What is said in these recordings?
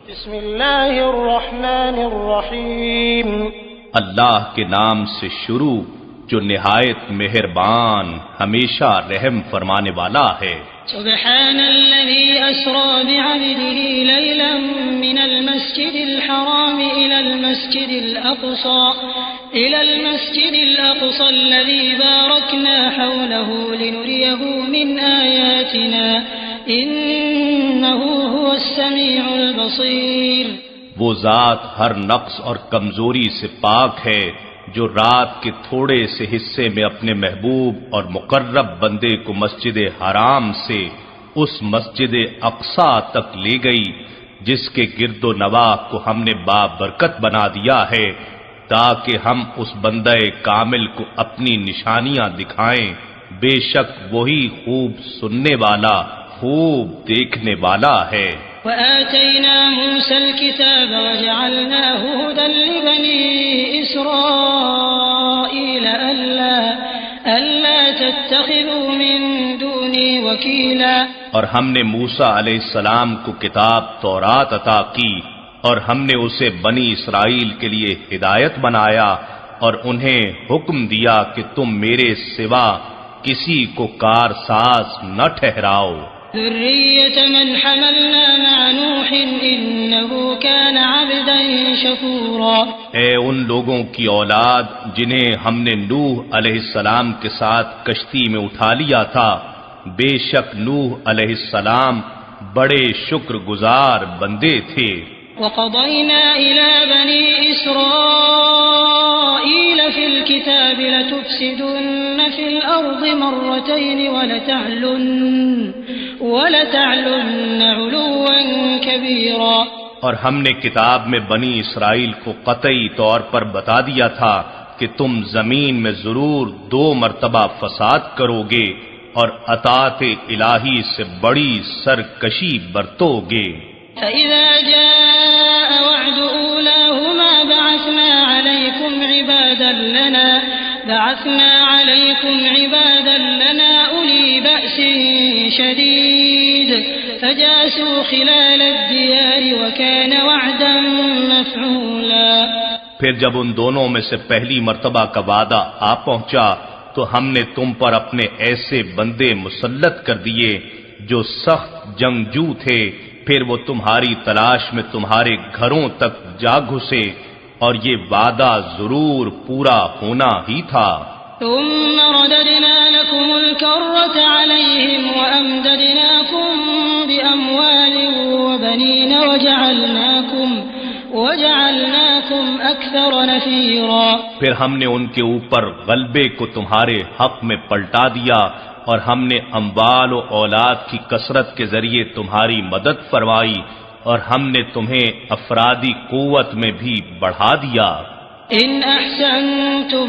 بسم اللہ الرحمن الرحیم اللہ کے نام سے شروع جو نہایت مہربان ہمیشہ رحم فرمانے والا ہے۔ سبحان الذي أسرى بعبده ليلا من المسجد الحرام إلى المسجد الأقصى الذي باركنا حوله لنريه من آياتنا إنه هو السميع البصير۔ وہ ذات ہر نقص اور کمزوری سے پاک ہے جو رات کے تھوڑے سے حصے میں اپنے محبوب اور مقرب بندے کو مسجد حرام سے اس مسجد اقصی تک لے گئی جس کے گرد و نواح کو ہم نے بابرکت بنا دیا ہے تاکہ ہم اس بندہ کامل کو اپنی نشانیاں دکھائیں، بے شک وہی خوب سننے والا خوب دیکھنے والا ہے۔ وآتينا موسى الكتاب وجعلناه هدى لبني إسرائيل ألا تتخذوا من دوني وكيلا۔ اور ہم نے موسیٰ علیہ السلام کو کتاب تورات عطا کی اور ہم نے اسے بنی اسرائیل کے لیے ہدایت بنایا اور انہیں حکم دیا کہ تم میرے سوا کسی کو کارساز نہ ٹھہراؤ۔ ذرية من حملنا مع نوح إنه كان عبدا شكورا۔ اے ان لوگوں کی اولاد جنہیں ہم نے نوح علیہ السلام کے ساتھ کشتی میں اٹھا لیا تھا، بے شک نوح علیہ السلام بڑے شکر گزار بندے تھے۔ وقضينا إلى بني إسرائيل في الكتاب لتفسدن في الأرض مرتين ولتعلن علوا كبيرا۔ اور ہم نے کتاب میں بنی اسرائیل کو قطعی طور پر بتا دیا تھا کہ تم زمین میں ضرور 2 مرتبہ فساد کرو گے اور اطاعت الہی سے بڑی سرکشی برتو گے۔ فإذا جاء وعد أولاهما بعثنا عليكم عبادا لنا أولي بأس شديد فجاسوا خلال الديار وكان وعدا مفعولا۔ پھر جب ان دونوں میں سے پہلی مرتبہ کا وعدہ آ پہنچا تو ہم نے تم پر اپنے ایسے بندے مسلط کر دیے جو سخت جنگجو تھے، پھر وہ تمہاری تلاش میں تمہارے گھروں تک جا گھسے اور یہ وعدہ ضرور پورا ہونا ہی تھا۔ ثم رددنا لكم الكرة عليهم وأمددناكم بأموال وبنين وجعلناكم أكثر نفيرا۔ پھر ہم نے ان کے اوپر غلبے کو تمہارے حق میں پلٹا دیا اور ہم نے اموال و اولاد کی کثرت کے ذریعے تمہاری مدد فرمائی اور ہم نے تمہیں افرادی قوت میں بھی بڑھا دیا۔ إن أحسنتم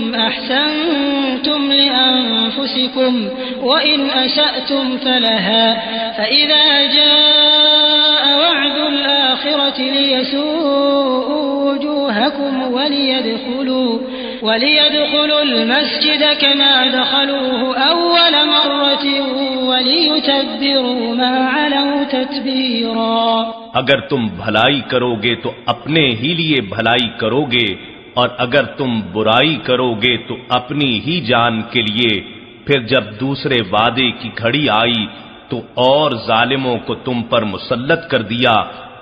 لأنفسكم وإن أسأتم فلها فإذا جاء وعد الآخرة ليسوءوا وجوهكم وليدخلوا المسجد كما دخلوه أول مرة وليتبروا ما علوا تتبيرا۔ اگر تم بھلائی کرو گے تو اپنے ہی لیے بھلائی کرو گے اور اگر تم برائی کرو گے تو اپنی ہی جان کے لیے۔ پھر جب دوسرے وعدے کی گھڑی آئی تو اور ظالموں کو تم پر مسلط کر دیا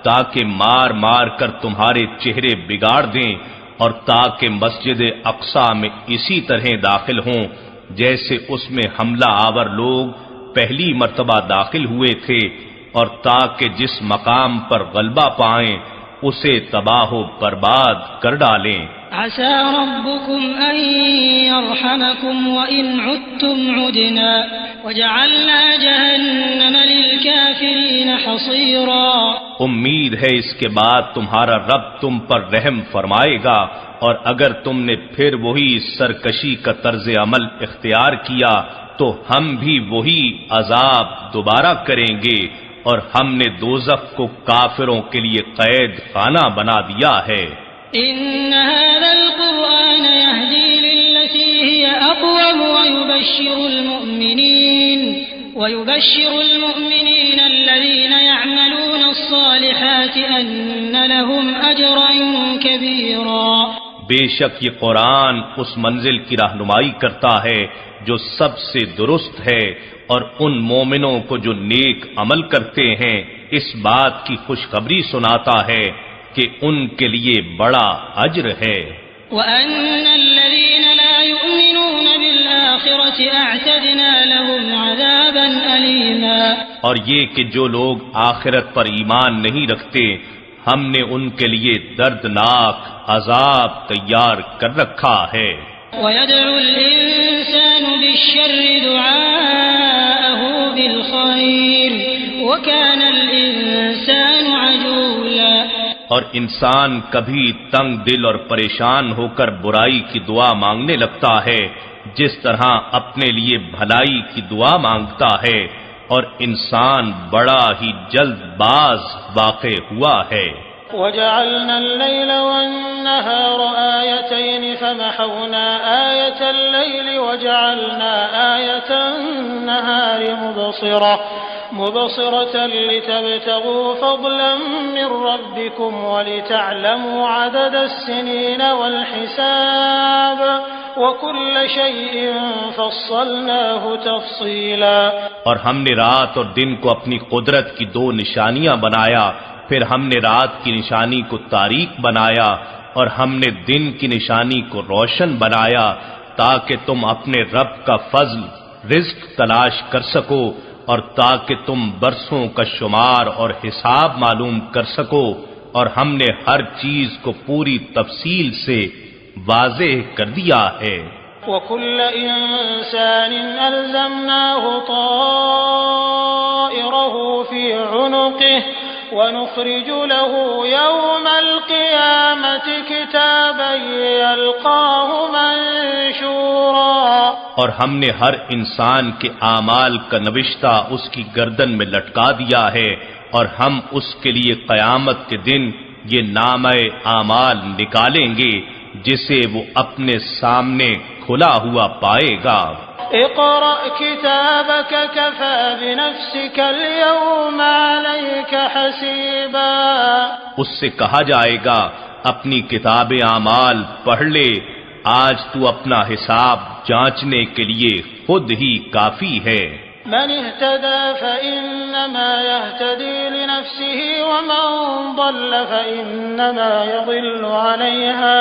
تاکہ مار مار کر تمہارے چہرے بگاڑ دیں اور تاکہ مسجد اقصی میں اسی طرح داخل ہوں جیسے اس میں حملہ آور لوگ پہلی مرتبہ داخل ہوئے تھے، اور تاکہ جس مقام پر غلبہ پائیں اسے تباہ و برباد کر ڈالیں۔ عسى ربكم أن يرحمكم وإن عدتم عدنا وجعلنا جهنم للكافرين حصيرا۔ امید ہے اس کے بعد تمہارا رب تم پر رحم فرمائے گا، اور اگر تم نے پھر وہی سرکشی کا طرز عمل اختیار کیا تو ہم بھی وہی عذاب دوبارہ کریں گے، اور ہم نے دوزخ کو کافروں کے لیے قید خانہ بنا دیا ہے۔ إن هذا القرآن يهدي للتي هي أقوم ويبشر المؤمنين الذين يعملون الصالحات أن لهم أجرا كبيرا بے شک یہ قرآن اس منزل کی رہنمائی کرتا ہے جو سب سے درست ہے، اور ان مومنوں کو جو نیک عمل کرتے ہیں اس بات کی خوشخبری سناتا ہے کہ ان کے لیے بڑا اجر ہے۔ وَأَنَّ الَّذِينَ لَا يُؤْمِنُونَ بِالْآخِرَةِ أَعْتَدْنَا لَهُمْ عَذَابًا أَلِيمًا اور یہ کہ جو لوگ آخرت پر ایمان نہیں رکھتے، ہم نے ان کے لیے دردناک عذاب تیار کر رکھا ہے۔ وَيَدْعُ الْإِنسَانُ بِالشَّرِّ دُعَاءَهُ بِالْخَيْرِ وَكَانَ الْإِنسَانُ عَجُولًا اور انسان کبھی تنگ دل اور پریشان ہو کر برائی کی دعا مانگنے لگتا ہے جس طرح اپنے لیے بھلائی کی دعا مانگتا ہے، اور انسان بڑا ہی جلد باز واقع ہوا ہے۔ وجعلنا الليل والنهار آيتين فمحونا آية الليل وجعلنا آية النهار مبصرة لتبتغوا فضلا من ربكم ولتعلموا عدد السنين والحساب وكل شيء فصلناه تفصيلا اور ہم نے رات اور دن کو اپنی قدرت کی دو نشانیاں بنایا، پھر ہم نے رات کی نشانی کو تاریک بنایا اور ہم نے دن کی نشانی کو روشن بنایا تاکہ تم اپنے رب کا فضل رزق تلاش کر سکو اور تاکہ تم برسوں کا شمار اور حساب معلوم کر سکو، اور ہم نے ہر چیز کو پوری تفصیل سے واضح کر دیا ہے۔ وَكُلَّ إِنسَانٍ أَلْزَمْنَاهُ طَائِرَهُ فِي عُنُقِهِ وَنُخْرِجُ لَهُ يَوْمَ الْقِيَامَةِ كِتَابًا يَلْقَاهُ مَنشُورًا اور ہم نے ہر انسان کے اعمال کا نوشتہ اس کی گردن میں لٹکا دیا ہے، اور ہم اس کے لیے قیامت کے دن یہ نامہ اعمال نکالیں گے جسے وہ اپنے سامنے کھلا ہوا پائے گا۔ اقرأ كتابك كفى بنفسك اليوم عليك حسيبا اس سے کہا جائے گا اپنی کتاب اعمال پڑھ لے، آج تو اپنا حساب جانچنے کے لیے خود ہی کافی ہے۔ من اهتدى فإنما يهتدي لنفسه ومن ضل فإنما يضل عليها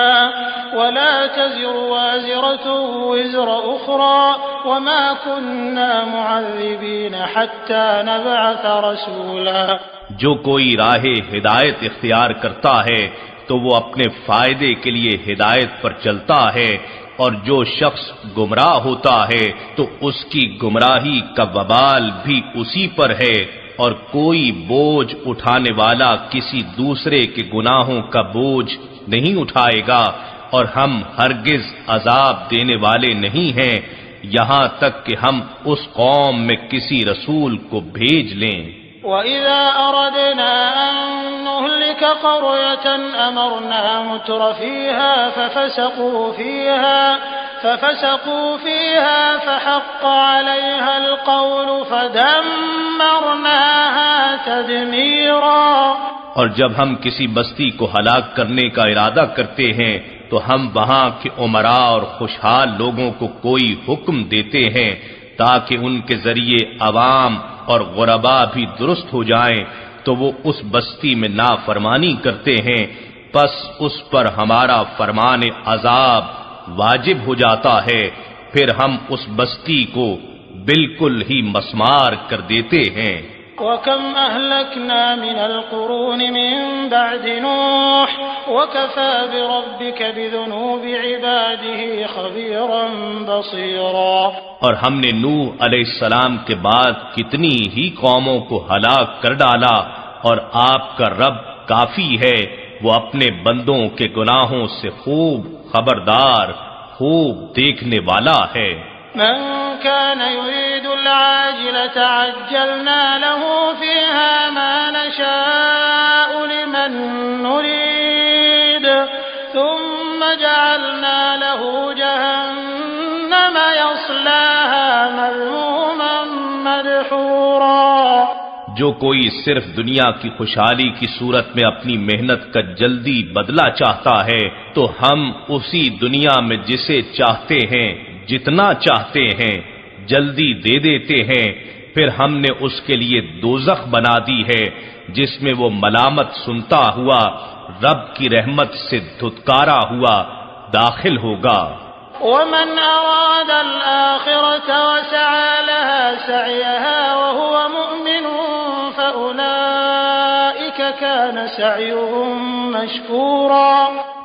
ولا تزر وازرة وزر أخرى وما كنا معذبين حتى نبعث رسولا جو کوئی راہ ہدایت اختیار کرتا ہے تو وہ اپنے فائدے کے لیے ہدایت پر چلتا ہے، اور جو شخص گمراہ ہوتا ہے تو اس کی گمراہی کا وبال بھی اسی پر ہے، اور کوئی بوجھ اٹھانے والا کسی دوسرے کے گناہوں کا بوجھ نہیں اٹھائے گا، اور ہم ہرگز عذاب دینے والے نہیں ہیں یہاں تک کہ ہم اس قوم میں کسی رسول کو بھیج لیں۔ وَإِذَا أَرَدْنَا أَن نُّهْلِكَ قَرْيَةً أَمَرْنَا مُتْرَ فِيهَا فَفَسَقُوا فِيهَا فَحَقَّ عَلَيْهَا الْقَوْلُ فَدَمَّرْنَاهَا تَدْمِيرًا اور جب ہم کسی بستی کو ہلاک کرنے کا ارادہ کرتے ہیں تو ہم وہاں کے امراء اور خوشحال لوگوں کو کوئی حکم دیتے ہیں تاکہ ان کے ذریعے عوام اور غربا بھی درست ہو جائیں، تو وہ اس بستی میں نافرمانی کرتے ہیں، پس اس پر ہمارا فرمان عذاب واجب ہو جاتا ہے، پھر ہم اس بستی کو بالکل ہی مسمار کر دیتے ہیں۔ وَكَمْ أَهْلَكْنَا مِنَ الْقُرُونِ مِنْ بَعْدِ نُوحٍ وَكَفَى بِرَبِّكَ بِذُنُوبِ عِبَادِهِ خَبِيرًا بَصِيرًا اور ہم نے نوح علیہ السلام کے بعد کتنی ہی قوموں کو ہلاک کر ڈالا، اور آپ کا رب کافی ہے، وہ اپنے بندوں کے گناہوں سے خوب خبردار، خوب دیکھنے والا ہے۔ من كان يريد العاجلة عجلنا له فيها ما نشاء لمن نريد ثم جعلنا له جهنم يصلاها مذموما مدحورا جو کوئی صرف دنیا کی خوشحالی کی صورت میں اپنی محنت کا جلدی بدلہ چاہتا ہے تو ہم اسی دنیا میں جسے چاہتے ہیں جتنا چاہتے ہیں جلدی دے دیتے ہیں، پھر ہم نے اس کے لیے دوزخ بنا دی ہے جس میں وہ ملامت سنتا ہوا رب کی رحمت سے دھتکارا ہوا داخل ہوگا۔ ومن أراد الآخرة وسعى لها سعيها وهو مؤمن فأولئك كان سعيهم مشكورا،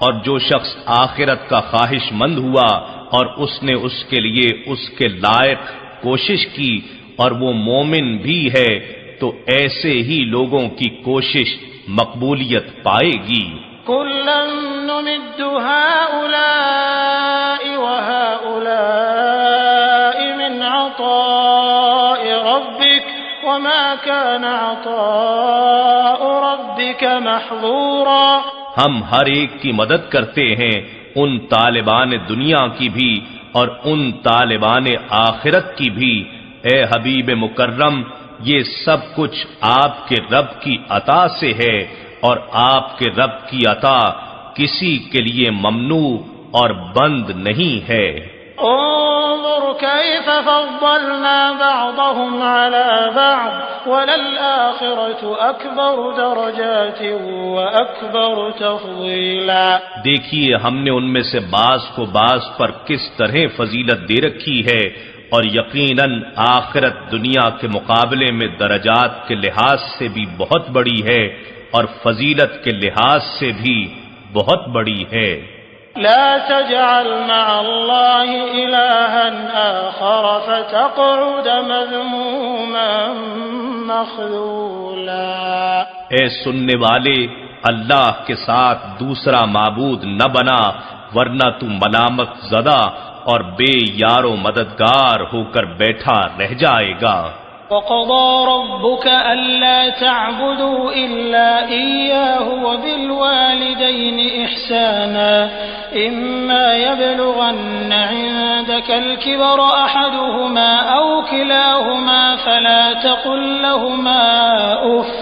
اور جو شخص آخرت کا خواہش مند ہوا اور اس نے اس کے لیے اس کے لائق کوشش کی اور وہ مومن بھی ہے تو ایسے ہی لوگوں کی کوشش مقبولیت پائے گی۔ كلا نمد هؤلاء وهؤلاء من عطاء ربك وما كان عطاء ربك محظورا، ہم ہر ایک کی مدد کرتے ہیں، ان طالبان دنیا کی بھی اور ان طالبان آخرت کی بھی۔ اے حبیب مکرم، یہ سب کچھ آپ کے رب کی عطا سے ہے، اور آپ کے رب کی عطا کسی کے لیے ممنوع اور بند نہیں ہے۔ انظر كيف فضلنا بعضهم على بعض وللآخرة أكبر درجات وأكبر تفضيلا، دیکھیے ہم نے ان میں سے بعض کو بعض پر کس طرح فضیلت دے رکھی ہے، اور یقیناً آخرت دنیا کے مقابلے میں درجات کے لحاظ سے بھی بہت بڑی ہے اور فضیلت کے لحاظ سے بھی بہت بڑی ہے۔ لا تجعل مع الله إلها آخر فتقعد مذموما مخذولا، اے سننے والے، اللہ کے ساتھ دوسرا معبود نہ بنا ورنہ تو ملامت زدہ اور بے یار و مددگار ہو کر بیٹھا رہ جائے گا۔ وقضى ربك ألا تعبدوا إلا إياه وبالوالدين إحسانا إما يبلغن عندك الكبر أحدهما أو كلاهما فلا تقل لهما أف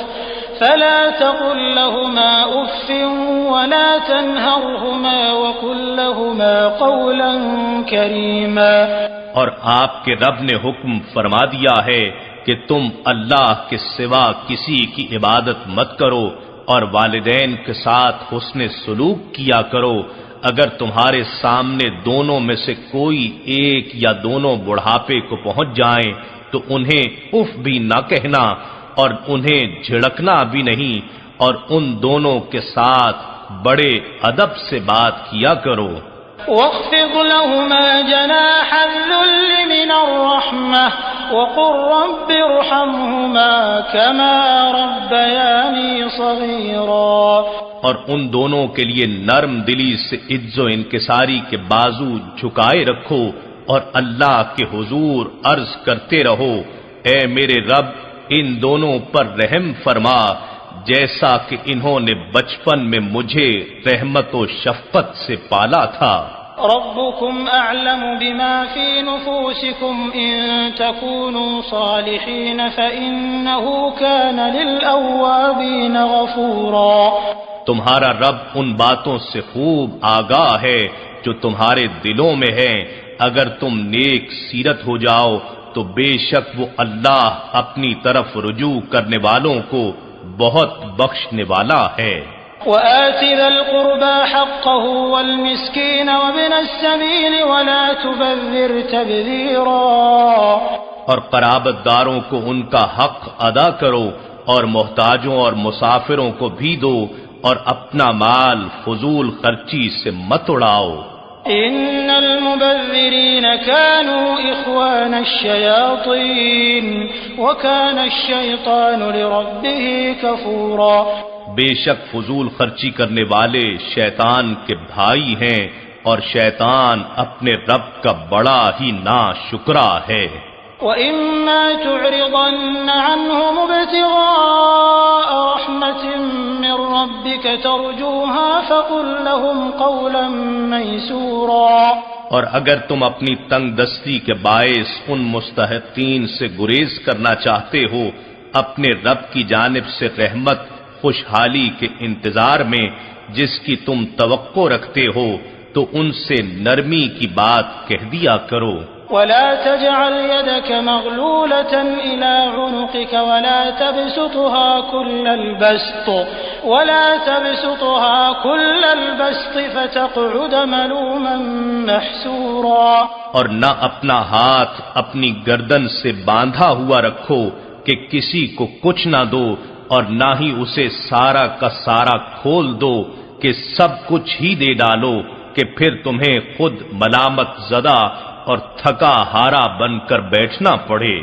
ولا تنهرهما وقل لهما قولا كريما، اور آپ کے رب نے حکم فرما دیا ہے کہ تم اللہ کے سوا کسی کی عبادت مت کرو اور والدین کے ساتھ حسن سلوک کیا کرو۔ اگر تمہارے سامنے دونوں میں سے کوئی ایک یا دونوں بڑھاپے کو پہنچ جائیں تو انہیں اف بھی نہ کہنا اور انہیں جھڑکنا بھی نہیں، اور ان دونوں کے ساتھ بڑے ادب سے بات کیا کرو۔ واخفض لهما جناح الذل من الرحمة وقل رب ارحمهما كما ربياني صغيرا، اور ان دونوں کے لیے نرم دلی سے عز و انکساری کے بازو جھکائے رکھو اور اللہ کے حضور عرض کرتے رہو، اے میرے رب ان دونوں پر رحم فرما جیسا کہ انہوں نے بچپن میں مجھے رحمت و شفقت سے پالا تھا۔ ربكم أعلم بما في نفوسكم إن تكونوا صالحين فإنه كان للأوابين غفورا، تمہارا رب ان باتوں سے خوب آگاہ ہے جو تمہارے دلوں میں ہیں، اگر تم نیک سیرت ہو جاؤ تو بے شک وہ اللہ اپنی طرف رجوع کرنے والوں کو بہت بخشنے والا ہے۔ وآت ذا القربى حقه والمسكين وابن السبيل ولا تبذر تبذيرا، اور قرابت داروں کو ان کا حق ادا کرو اور محتاجوں اور مسافروں کو بھی دو اور اپنا مال فضول خرچی سے مت اڑاؤ۔ ان المبذرين كانوا اخوان الشياطين وكان الشيطان لربه كفورا، بے شک فضول خرچی کرنے والے شیطان کے بھائی ہیں اور شیطان اپنے رب کا بڑا ہی ناشکرا ہے۔ وَإِمَّا تُعْرِضَنَّ عَنْهُمُ ابْتِغَاءَ رَحْمَةٍ مِّن رَّبِّكَ تَرْجُوهَا فَقُل لَّهُمْ قَوْلًا مَّيْسُورًا، اور اگر تم اپنی تنگ دستی کے باعث ان مستحقین سے گریز کرنا چاہتے ہو اپنے رب کی جانب سے رحمت خوشحالی کے انتظار میں جس کی تم توقع رکھتے ہو تو ان سے نرمی کی بات کہہ دیا کرو۔ ولا تجعل يدك مغلولة إلى عنقك ولا تبسطها كل البسط فتقعد ملوما محسورا، اور نہ اپنا ہاتھ اپنی گردن سے باندھا ہوا رکھو کہ کسی کو کچھ نہ دو، اور نہ ہی اسے سارا کا سارا کھول دو کہ سب کچھ ہی دے ڈالو کہ پھر تمہیں خود ملامت زدہ اور تھکا ہارا بن کر بیٹھنا پڑے۔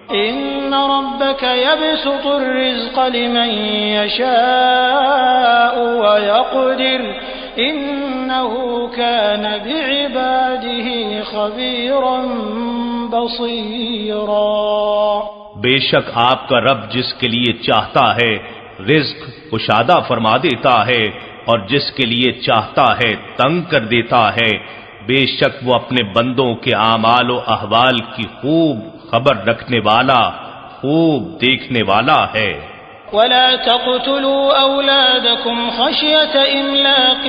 ان ربك يبسط الرزق لمن يشاء ويقدر انه كان بعباده خبيرا بصيرا۔ بے شک آپ کا رب جس کے لیے چاہتا ہے رزق کشادہ فرما دیتا ہے، اور جس کے لیے چاہتا ہے تنگ کر دیتا ہے۔ بے شک وہ اپنے بندوں کے اعمال و احوال کی خوب خبر رکھنے والا، خوب دیکھنے والا ہے۔ ولا تقتلوا أولادكم خشية إملاق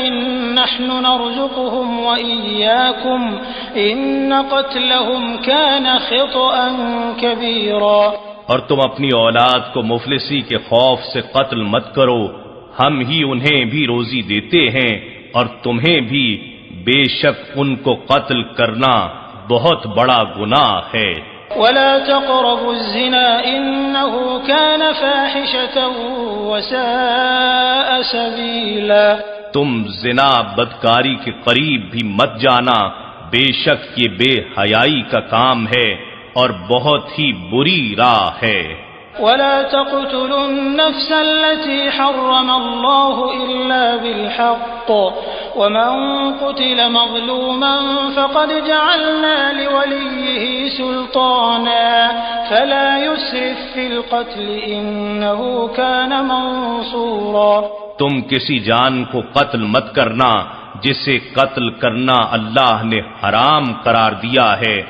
نحن نرزقهم وإياكم إن قتلهم كان خطأ كبيرا۔ اور تم اپنی اولاد کو مفلسی کے خوف سے قتل مت کرو، ہم ہی انہیں بھی روزی دیتے ہیں اور تمہیں بھی، بے شک ان کو قتل کرنا بہت بڑا گناہ ہے۔ ولا تقربوا الزنا إنه كان فاحشة وساء سبيلا۔ تم زنا بدکاری کے قریب بھی مت جانا، بے شک یہ بے حیائی کا کام ہے اور بہت ہی بری راہ ہے۔ ولا تقتلوا النفس التي حرم الله إلا بالحق ومن قتل مظلوما فقد جعلنا لوليه سلطانا فلا يسرف في القتل إنه كان منصورا۔ تم کسی جان کو قتل مت کرنا جسے قتل کرنا اللہ نے حرام قرار دیا ہے،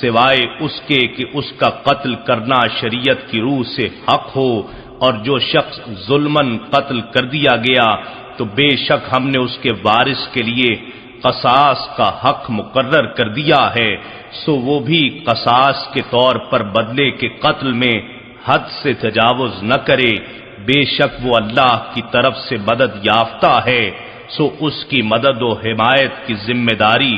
سوائے اس کے کہ اس کا قتل کرنا شریعت کی روح سے حق ہو، اور جو شخص ظلماً قتل کر دیا گیا تو بے شک ہم نے اس کے وارث کے لیے قصاص کا حق مقرر کر دیا ہے، سو وہ بھی قصاص کے طور پر بدلے کے قتل میں حد سے تجاوز نہ کرے، بے شک وہ اللہ کی طرف سے مدد یافتہ ہے، سو اس کی مدد و حمایت کی ذمہ داری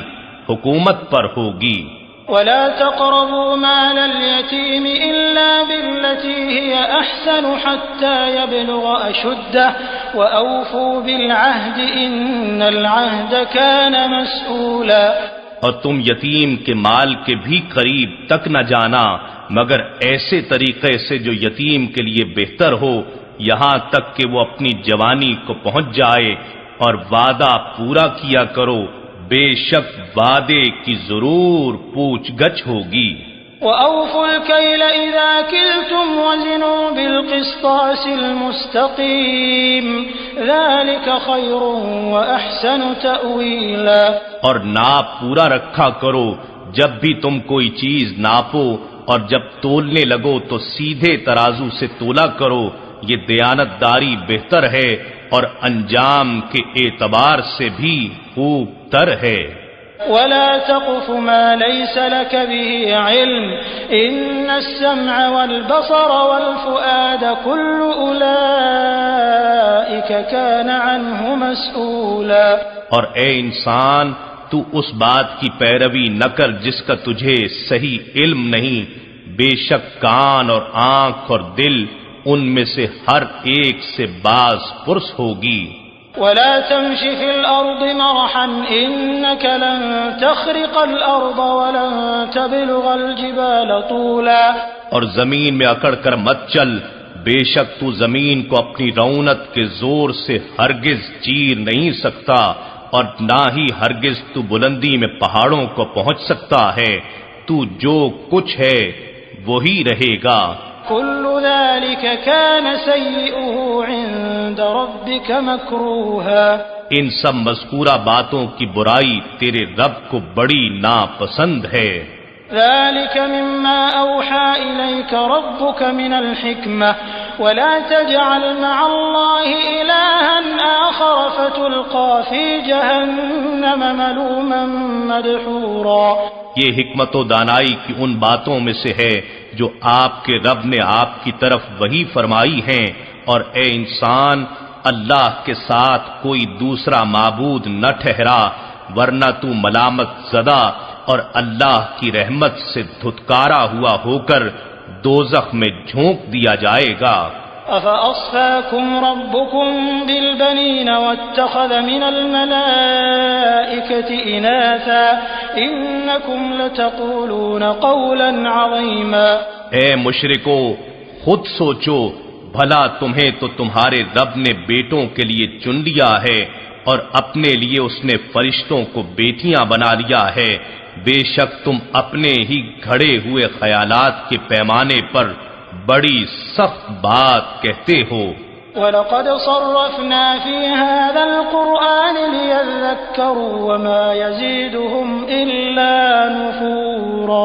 حکومت پر ہوگی۔ ولا تقربوا مال اليتيم إلا بالتي هي أحسن حتى يبلغ أشده وأوفوا بالعهد إن العهد كان مسؤولا۔ اور تم یتیم کے مال کے بھی قریب تک نہ جانا مگر ایسے طریقے سے جو یتیم کے لیے بہتر ہو، یہاں تک کہ وہ اپنی جوانی کو پہنچ جائے، اور وعدہ پورا کیا کرو، بے شک وعدے کی ضرور پوچھ گچھ ہوگی۔ وَأَوْفُوا الْكَيْلَ إِذَا كِلْتُمْ وَزِنُوا بِالْقِسْطَاسِ الْمُسْتَقِيمِ ذَلِكَ خَيْرٌ وَأَحْسَنُ تَأْوِيلًا۔ اور ناپ پورا رکھا کرو، جب بھی تم کوئی چیز ناپو اور جب تولنے لگو تو سیدھے ترازو سے تولا کرو، یہ دیانتداری بہتر ہے اور انجام کے اعتبار سے بھی خوب تر ہے۔ ولا تقف ما ليس لك به علم إن السمع والبصر والفؤاد كل أولئك كان عنه مسؤولا۔ اور اے انسان، تو اس بات کی پیروی نہ کر جس کا تجھے صحیح علم نہیں، بے شک کان اور آنکھ اور دل ان میں سے ہر ایک سے باز پرس ہوگی۔ ولا تمش في الأرض مرحا إنك لن تخرق الأرض ولن تبلغ الجبال طولا۔ اور زمین میں اکڑ کر مت چل، بے شک تو زمین کو اپنی رونت کے زور سے ہرگز چیر نہیں سکتا، اور نہ ہی ہرگز تو بلندی میں پہاڑوں کو پہنچ سکتا ہے، تو جو کچھ ہے وہی رہے گا۔ كل ذلك كان سيئه عند ربك مكروها۔ ان سب مذکورہ باتوں کی برائی تیرے رب کو بڑی ناپسند ہے۔ ذلك مما أوحى إليك ربك من الحكمة ولا تجعل مع الله إلها آخر فتلقى في جهنم ملوما مدحورا۔ یہ حکمت و دانائی کی ان باتوں میں سے ہے جو آپ کے رب نے آپ کی طرف وحی فرمائی ہیں، اور اے انسان اللہ کے ساتھ کوئی دوسرا معبود نہ ٹھہرا، ورنہ تو ملامت زدہ اور اللہ کی رحمت سے دھتکارا ہوا ہو کر دوزخ میں جھونک دیا جائے گا۔ أَفَأَصْفَاكُمْ رَبُّكُمْ بِالْبَنِينَ وَاتَّخَذَ مِنَ الْمَلَائِكَةِ إِنَاثًا إِنَّكُمْ لَتَقُولُونَ قَوْلًا عَظِيمًا۔ اے مشرکو، خود سوچو، بھلا تمہیں تو تمہارے رب نے بیٹوں کے لیے چن لیا ہے اور اپنے لیے اس نے فرشتوں کو بیٹیاں بنا لیا ہے، بے شک تم اپنے ہی گھڑے ہوئے خیالات کے پیمانے پر بڑی سخت بات کہتے ہو۔ وَلَقَدْ صَرَّفْنَا فِي هَذَا الْقُرْآنِ لِيَذَّكَّرُوا وَمَا يَزِيدُهُمْ إِلَّا نُفُورًا۔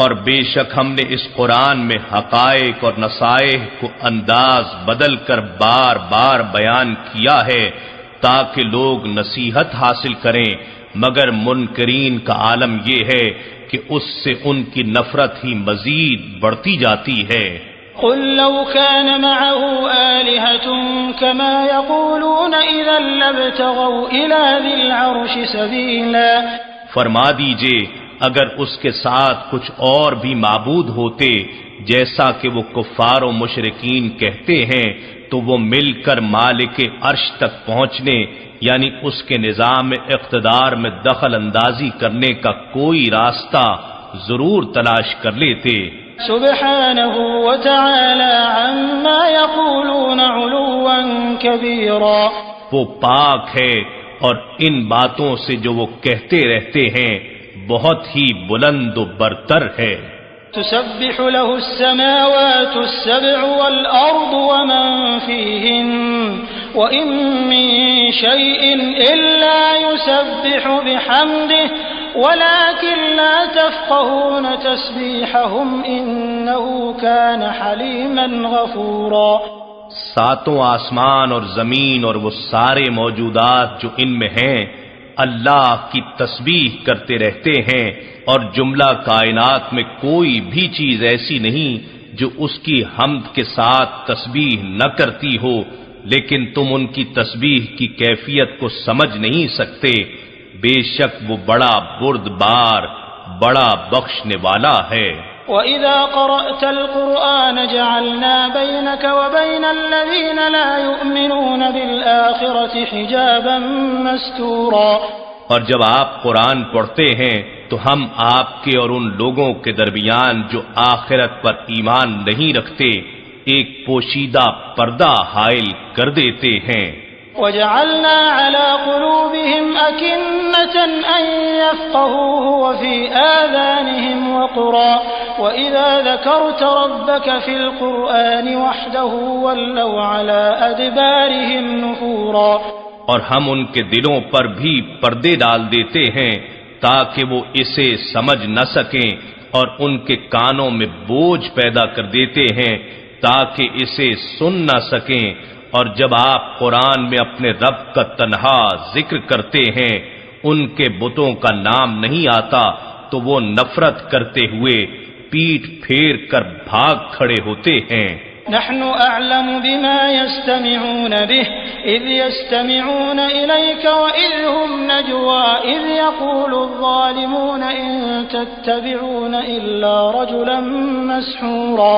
اور بے شک ہم نے اس قرآن میں حقائق اور نصائح کو انداز بدل کر بار بار بیان کیا ہے تاکہ لوگ نصیحت حاصل کریں، مگر منکرین کا عالم یہ ہے کہ اس سے ان کی نفرت ہی مزید بڑھتی جاتی ہے۔ قل لو كان معه آلهة كما يقولون إذا لابتغوا إلى ذي العرش سبيلا۔ فرما دیجئے اگر اس کے ساتھ کچھ اور بھی معبود ہوتے جیسا کہ وہ کفار و مشرکین کہتے ہیں تو وہ مل کر مالک عرش تک پہنچنے یعنی اس کے نظام اقتدار میں دخل اندازی کرنے کا کوئی راستہ ضرور تلاش کر لیتے۔ سبحانه وتعالى عما يقولون علوا كبيرا۔ وہ پاک ہے اور ان باتوں سے جو وہ کہتے رہتے ہیں بہت ہی بلند و برتر ہے۔ تسبح له السماوات السبع والأرض ومن فيهن وإن من شيء إلا يسبح بحمده ولكن لا تفقهون تسبيحهم إنه كان حليما غفورا۔ ساتوں آسمان اور زمین اور وہ سارے موجودات جو ان میں ہیں اللہ کی تسبیح کرتے رہتے ہیں، اور جملہ کائنات میں کوئی بھی چیز ایسی نہیں جو اس کی حمد کے ساتھ تسبیح نہ کرتی ہو، لیکن تم ان کی تسبیح کی کیفیت کو سمجھ نہیں سکتے، بے شک وہ بڑا بردبار بڑا بخشنے والا ہے۔ وَإِذَا قَرَأْتَ الْقُرْآنَ جَعَلْنَا بَيْنَكَ وَبَيْنَ الَّذِينَ لَا يُؤْمِنُونَ بِالْآخِرَةِ حِجَابًا مَسْتُورًا۔ اور جب آپ قرآن پڑھتے ہیں تو ہم آپ کے اور ان لوگوں کے درمیان جو آخرت پر ایمان نہیں رکھتے ایک پوشیدہ پردہ حائل کر دیتے ہیں۔ وَجَعَلْنَا عَلَى قُلُوبِهِمْ أَكِنَّةً أَن يَفْقَهُوهُ وَفِي آذَانِهِمْ وَقْرًا وَإِذَا ذَكَرْتَ رَبَّكَ فِي الْقُرْآنِ وَحْدَهُ وَلَّوْا عَلَى أَدْبَارِهِمْ نُفُورًا۔ اور ہم ان کے دلوں پر بھی پردے ڈال دیتے ہیں تاکہ وہ اسے سمجھ نہ سکیں، اور ان کے کانوں میں بوجھ پیدا کر دیتے ہیں تاکہ اسے سن نہ سکیں، اور جب آپ قرآن میں اپنے رب کا تنہا ذکر کرتے ہیں ان کے بتوں کا نام نہیں آتا تو وہ نفرت کرتے ہوئے پیٹھ پھیر کر بھاگ کھڑے ہوتے ہیں۔ نحن اعلم بما يستمعون به اذ يستمعون اليك واذ هم نجوى اذ يقول الظالمون ان تتبعون الا رجلا مسحورا۔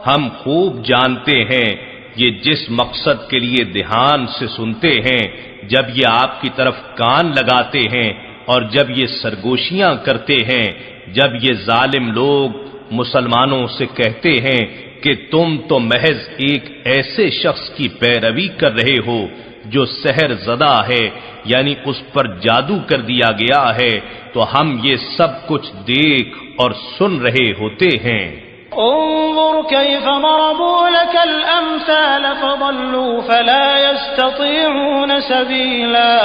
ہم خوب جانتے ہیں یہ جس مقصد کے لیے دھیان سے سنتے ہیں جب یہ آپ کی طرف کان لگاتے ہیں اور جب یہ سرگوشیاں کرتے ہیں، جب یہ ظالم لوگ مسلمانوں سے کہتے ہیں کہ تم تو محض ایک ایسے شخص کی پیروی کر رہے ہو جو سحر زدہ ہے یعنی اس پر جادو کر دیا گیا ہے، تو ہم یہ سب کچھ دیکھ اور سن رہے ہوتے ہیں۔ انظر كيف ضربوا لك الامثال فضلوا فلا يستطيعون سبيلا۔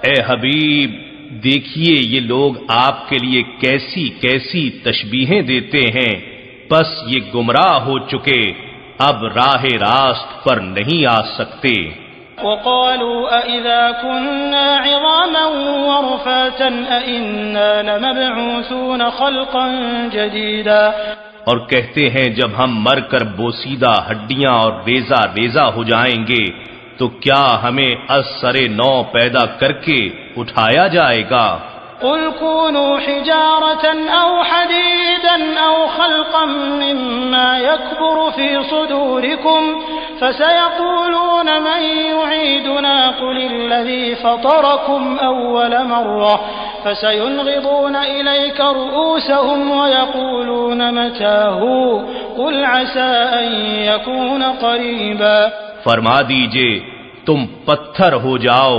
اے حبیب دیکھیے یہ لوگ آپ کے لیے کیسی کیسی تشبیہیں دیتے ہیں، بس یہ گمراہ ہو چکے، اب راہ راست پر نہیں آ سکتے۔ وقالوا أَإِذَا كُنَّا عِظَامًا وَرُفَاتًا أَإِنَّا لَمَبْعُوثُونَ خَلْقًا جَدِيدًا، اور کہتے ہیں جب ہم مر کر بوسیدہ ہڈیاں اور ریزہ ریزہ ہو جائیں گے تو کیا ہمیں از سر نو پیدا کر کے اٹھایا جائے گا؟ قل كونوا حجارة أو حديدا أو خلقا مما يكبر في صدوركم فسيقولون من يعيدنا قل الذي فطركم أول مرة فسينغضون إليك رؤوسهم ويقولون متى هو قل عسى أن يكون قريبا۔ فرما دیجئے تم پتھر ہو جاؤ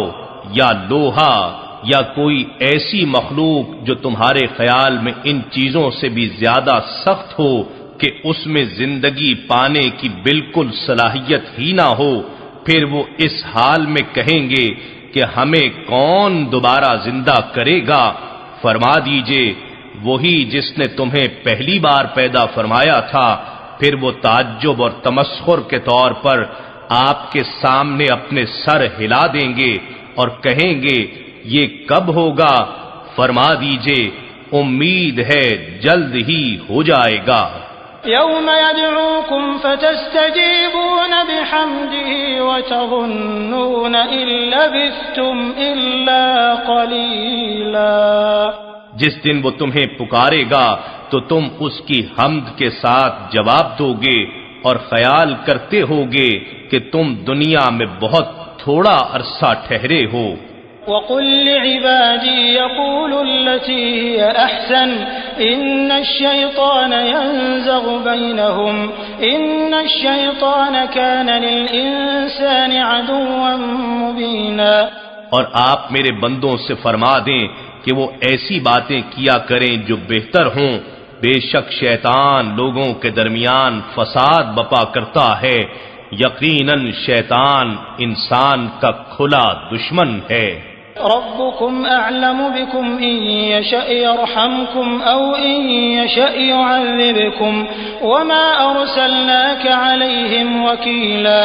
یا لوہا یا کوئی ایسی مخلوق جو تمہارے خیال میں ان چیزوں سے بھی زیادہ سخت ہو کہ اس میں زندگی پانے کی بالکل صلاحیت ہی نہ ہو، پھر وہ اس حال میں کہیں گے کہ ہمیں کون دوبارہ زندہ کرے گا؟ فرما دیجئے وہی جس نے تمہیں پہلی بار پیدا فرمایا تھا، پھر وہ تعجب اور تمسخر کے طور پر آپ کے سامنے اپنے سر ہلا دیں گے اور کہیں گے یہ کب ہوگا؟ فرما دیجئے امید ہے جلد ہی ہو جائے گا۔ يوم يدعوكم فتستجيبون بحمده وتظنون إن لبثتم إلا قليلا، جس دن وہ تمہیں پکارے گا تو تم اس کی حمد کے ساتھ جواب دو گے اور خیال کرتے ہوگے کہ تم دنیا میں بہت تھوڑا عرصہ ٹھہرے ہو۔ وَقُلْ لِعِبَادِي يَقُولُوا الَّتِي هِيَ أَحْسَنُ إِنَّ الشَّيْطَانَ يَنزَغُ بَيْنَهُمْ إِنَّ الشَّيْطَانَ كَانَ لِلْإِنسَانِ عَدُوًّا مُبِينًا، اور آپ میرے بندوں سے فرما دیں کہ وہ ایسی باتیں کیا کریں جو بہتر ہوں، بے شک شیطان لوگوں کے درمیان فساد بپا کرتا ہے، یقیناً شیطان انسان کا کھلا دشمن ہے۔ ربكم أعلم بكم إن يشأ يرحمكم أو إن يشأ يعذبكم وما أرسلناك عليهم وكيلا،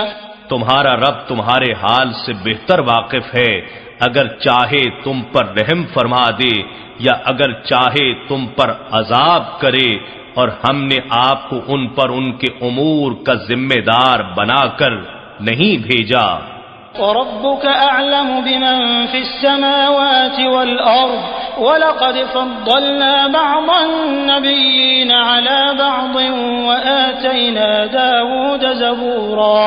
تمہارا رب تمہارے حال سے بہتر واقف ہے، اگر چاہے تم پر رحم فرما دے یا اگر چاہے تم پر عذاب کرے، اور ہم نے آپ کو ان پر ان کے امور کا ذمہ دار بنا کر نہیں بھیجا۔ وَرَبُّكَ أَعْلَمُ بِمَن فِي السَّمَاوَاتِ وَالْأَرْضِ وَلَقَدْ فَضَّلْنَا بَعْضَ النَّبِيِّينَ عَلَى بَعْضٍ وَآتَيْنَا دَاوُودَ زَبُورًا،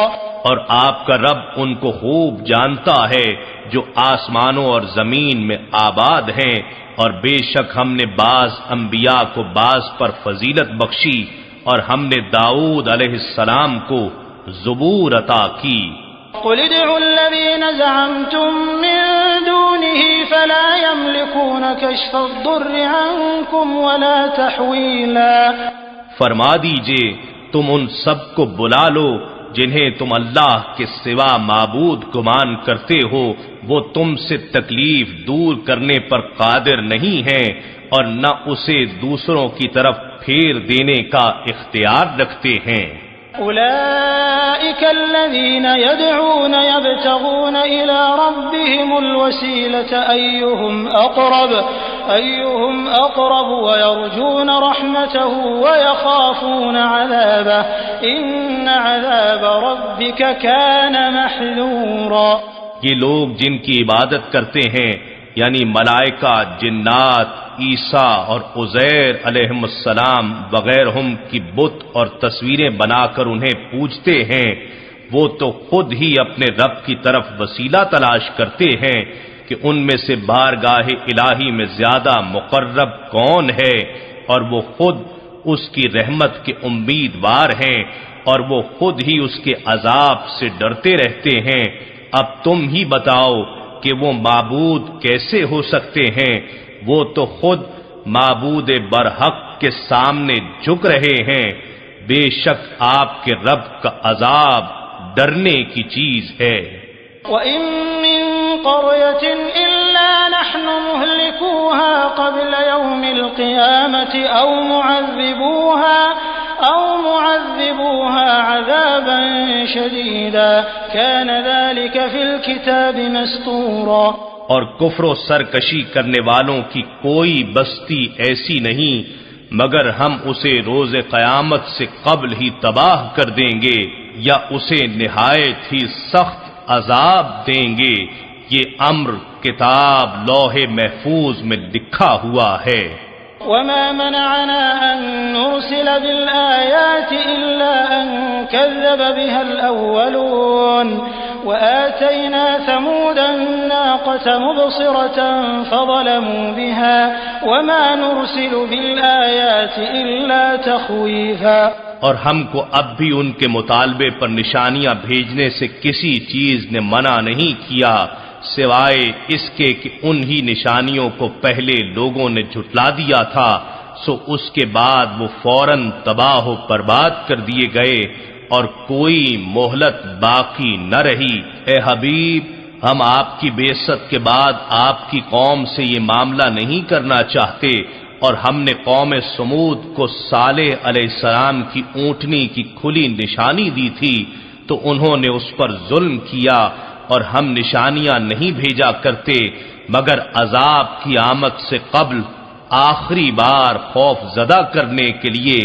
اور آپ کا رب ان کو خوب جانتا ہے جو آسمانوں اور زمین میں آباد ہیں، اور بے شک ہم نے بعض انبیاء کو بعض پر فضیلت بخشی، اور ہم نے داؤد علیہ السلام کو زبور عطا کی۔ قل ادعوا الذين زعمتم من دونه فلا يملكون كشف الضر عنكم ولا تحويلا، فرما دیجئے تم ان سب کو بلا لو جنہیں تم اللہ کے سوا معبود گمان کرتے ہو، وہ تم سے تکلیف دور کرنے پر قادر نہیں ہیں اور نہ اسے دوسروں کی طرف پھیر دینے کا اختیار رکھتے ہیں۔ أولئك الذين يدعون يبتغون إلى ربهم الوسيلة أيهم أقرب ويرجون رحمته ويخافون عذابه إن عذاب ربك كان محذورا۔ یہ لوگ جن کی عبادت کرتے ہیں یعنی ملائکہ، جنات، عیسیٰ اور عزیر علیہم السلام وغیرہم کی بت اور تصویریں بنا کر انہیں پوجتے ہیں، وہ تو خود ہی اپنے رب کی طرف وسیلہ تلاش کرتے ہیں کہ ان میں سے بارگاہ الہی میں زیادہ مقرب کون ہے، اور وہ خود اس کی رحمت کے امیدوار ہیں، اور وہ خود ہی اس کے عذاب سے ڈرتے رہتے ہیں۔ اب تم ہی بتاؤ کہ وہ معبود کیسے ہو سکتے ہیں؟ وہ تو خود معبود برحق کے سامنے جھک رہے ہیں، بے شک آپ کے رب کا عذاب ڈرنے کی چیز ہے۔ وَإِن مِّن قَرْيَةٍ إِلَّا نَحْنُ مُهْلِكُوهَا يهلكوها قبل يوم القيامة أو معذبوها عذابا شديدا كان ذلك في الكتاب مسطورا۔ اور کفر و سرکشی کرنے والوں کی کوئی بستی ایسی نہیں مگر ہم اسے روز قیامت سے قبل ہی تباہ کر دیں گے یا اسے نہایت ہی سخت عذاب دیں گے۔ یہ امر کتاب لوح محفوظ میں لکھا ہوا ہے۔ وما منعنا أن نرسل بالآيات إلا أن كذب بها الأولون وآتينا ثمود الناقة مبصرة فظلموا بها وما نرسل بالآيات إلا تخويفا۔ اور ہم کو اب بھی ان کے مطالبے پر نشانیاں بھیجنے سے کسی چیز نے منع نہیں کیا سوائے اس کے کہ انہی نشانیوں کو پہلے لوگوں نے جھٹلا دیا تھا، سو اس کے بعد وہ فوراً تباہ و برباد کر دیے گئے اور کوئی مہلت باقی نہ رہی۔ اے حبیب، ہم آپ کی بعثت کے بعد آپ کی قوم سے یہ معاملہ نہیں کرنا چاہتے، اور ہم نے قوم سمود کو صالح علیہ السلام کی اونٹنی کی کھلی نشانی دی تھی تو انہوں نے اس پر ظلم کیا، اور ہم نشانیاں نہیں بھیجا کرتے مگر عذاب کی آمد سے قبل آخری بار خوف زدہ کرنے کے لیے،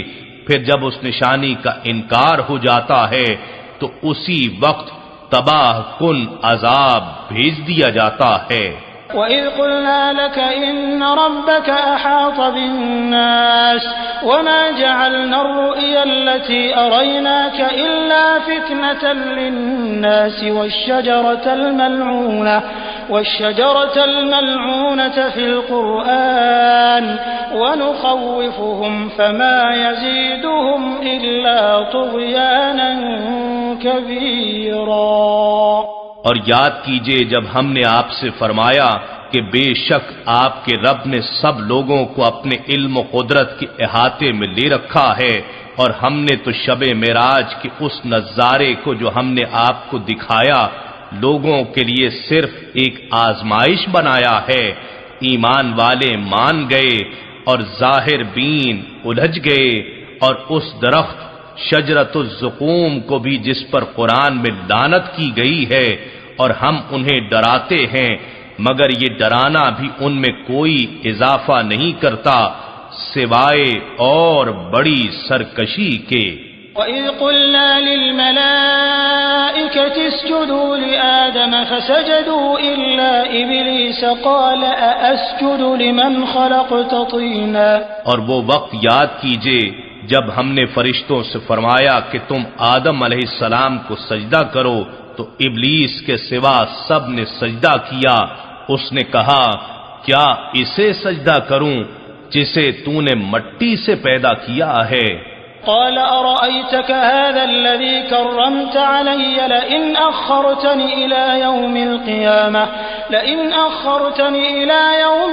پھر جب اس نشانی کا انکار ہو جاتا ہے تو اسی وقت تباہ کن عذاب بھیج دیا جاتا ہے۔ وَإِذْ قُلْنَا لَكَ إِنَّ رَبَّكَ أَحَاطَ بِالنَّاسِ وَمَا جَعَلْنَا الرُّؤْيَا الَّتِي أَرَيْنَاكَ إِلَّا فِتْنَةً لِلنَّاسِ وَالشَّجَرَةَ الْمَلْعُونَةَ فِي الْقُرْآنِ وَنُخَوِّفُهُمْ فَمَا يَزِيدُهُمْ إِلَّا طُغْيَانًا كَبِيرًا۔ اور یاد کیجئے جب ہم نے آپ سے فرمایا کہ بے شک آپ کے رب نے سب لوگوں کو اپنے علم و قدرت کے احاطے میں لے رکھا ہے، اور ہم نے تو شب معراج کے اس نظارے کو جو ہم نے آپ کو دکھایا لوگوں کے لیے صرف ایک آزمائش بنایا ہے۔ ایمان والے مان گئے اور ظاہر بین الجھ گئے، اور اس درخت شجرۃ الزقوم کو بھی جس پر قرآن میں لعنت کی گئی ہے، اور ہم انہیں ڈراتے ہیں مگر یہ ڈرانا بھی ان میں کوئی اضافہ نہیں کرتا سوائے اور بڑی سرکشی کے۔ وَإِذْ قُلْنَا لِلْمَلَائِكَةِ اسْجُدُوا لِآدَمَ فَسَجَدُوا إِلَّا إِبْلِيسَ قَالَ أَأَسْجُدُ لِمَنْ خَلَقْتَ طِينًا۔ اور وہ وقت یاد کیجئے جب ہم نے فرشتوں سے فرمایا کہ تم آدم علیہ السلام کو سجدہ کرو تو ابلیس کے سوا سب نے سجدہ کیا۔ اس نے کہا کیا اسے سجدہ کروں جسے تو نے مٹی سے پیدا کیا ہے؟ قال أرأيتك هذا الذي كرمت علي لئن أخرتني إلى يوم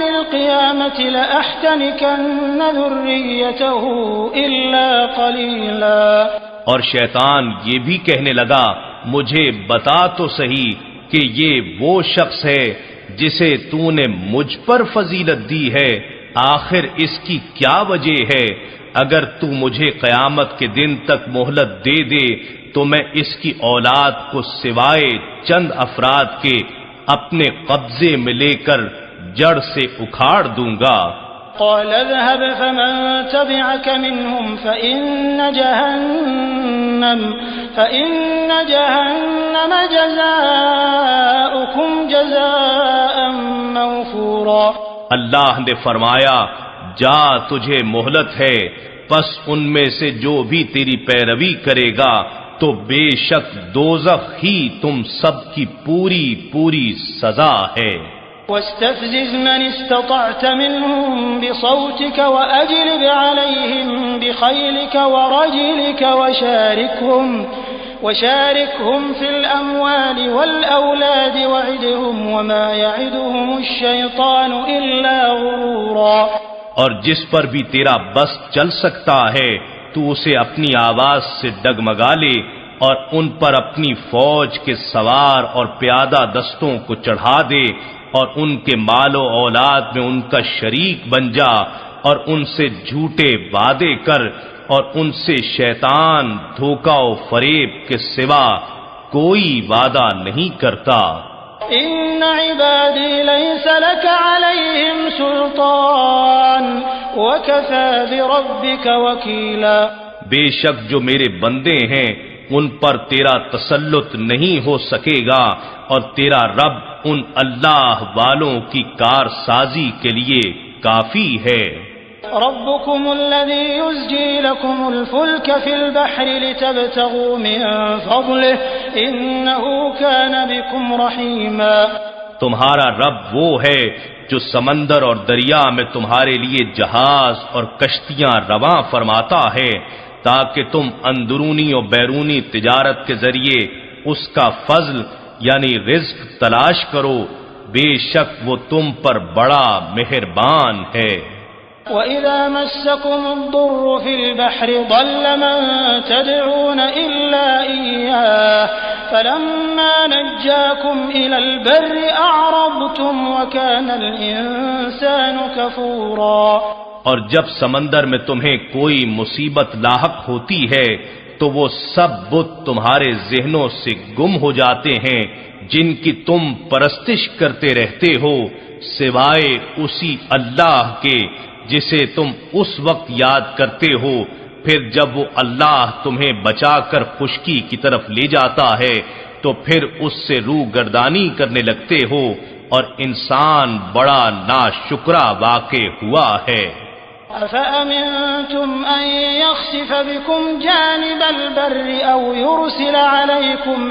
القيامة لأحتنكن ذريته إلا قليلا۔ اور شیطان یہ بھی کہنے لگا مجھے بتا تو صحیح کہ یہ وہ شخص ہے جسے تو نے مجھ پر فضیلت دی ہے، آخر اس کی کیا وجہ ہے؟ اگر تو مجھے قیامت کے دن تک مہلت دے دے تو میں اس کی اولاد کو سوائے چند افراد کے اپنے قبضے میں لے کر جڑ سے اکھاڑ دوں گا۔ قال اذهب فمن تبعك منهم فإن جهنم جزاؤكم جزاء موفورا۔ اللہ نے فرمایا جا تجھے مہلت ہے، پس ان میں سے جو بھی تیری پیروی کرے گا تو بے شک دوزخ ہی تم سب کی پوری پوری سزا ہے۔ واستفزز من استطعت منهم بصوتك وأجلب عليهم بخيلك ورجلك وشاركهم في الأموال والأولاد وعدهم وما يعدهم الشيطان إلا غرورا۔ اور جس پر بھی تیرا بس چل سکتا ہے تو اسے اپنی آواز سے ڈگمگا لے اور ان پر اپنی فوج کے سوار اور پیادہ دستوں کو چڑھا دے، اور ان کے مال و اولاد میں ان کا شریک بن جا اور ان سے جھوٹے وعدے کر اور ان سے شیطان دھوکہ و فریب کے سوا کوئی وعدہ نہیں کرتا۔ ان عبادی لیس لک علیہم سلطان وکفی بربک وکیلا، بے شک جو میرے بندے ہیں ان پر تیرا تسلط نہیں ہو سکے گا، اور تیرا رب ان اللہ والوں کی کارسازی کے لیے کافی ہے۔ ربكم الذي يزجي لكم الفلك في البحر لتبتغوا من فضله إنه كان بكم رحيما، تمہارا رب وہ ہے جو سمندر اور دریا میں تمہارے لیے جہاز اور کشتیاں رواں فرماتا ہے تاکہ تم اندرونی اور بیرونی تجارت کے ذریعے اس کا فضل یعنی رزق تلاش کرو، بے شک وہ تم پر بڑا مہربان ہے۔ وَإِذَا مَسَّكُمُ الضُّرُّ فِي الْبَحْرِ ضَلَّ مَن تَدْعُونَ إِلَّا إِيَّاهُ فَلَمَّا نَجَّاكُمْ إِلَى الْبَرِّ أَعْرَضْتُمْ وَكَانَ الْإِنسَانُ كَفُورًا، اور جب سمندر میں تمہیں کوئی مصیبت لاحق ہوتی ہے تو وہ سب بت تمہارے ذہنوں سے گم ہو جاتے ہیں جن کی تم پرستش کرتے رہتے ہو، سوائے اسی اللہ کے جسے تم اس وقت یاد کرتے ہو پھر جب وہ اللہ تمہیں بچا کر خشکی کی طرف لے جاتا ہے تو پھر اس سے روح گردانی کرنے لگتے ہو، اور انسان بڑا ناشکرا واقع ہوا ہے۔ أَفَأَمِنْتُمْ أَنْ يَخْسِفَ بِكُمْ جَانِبَ الْبَرِّ أَوْ يُرْسِلَ عَلَيْكُمْ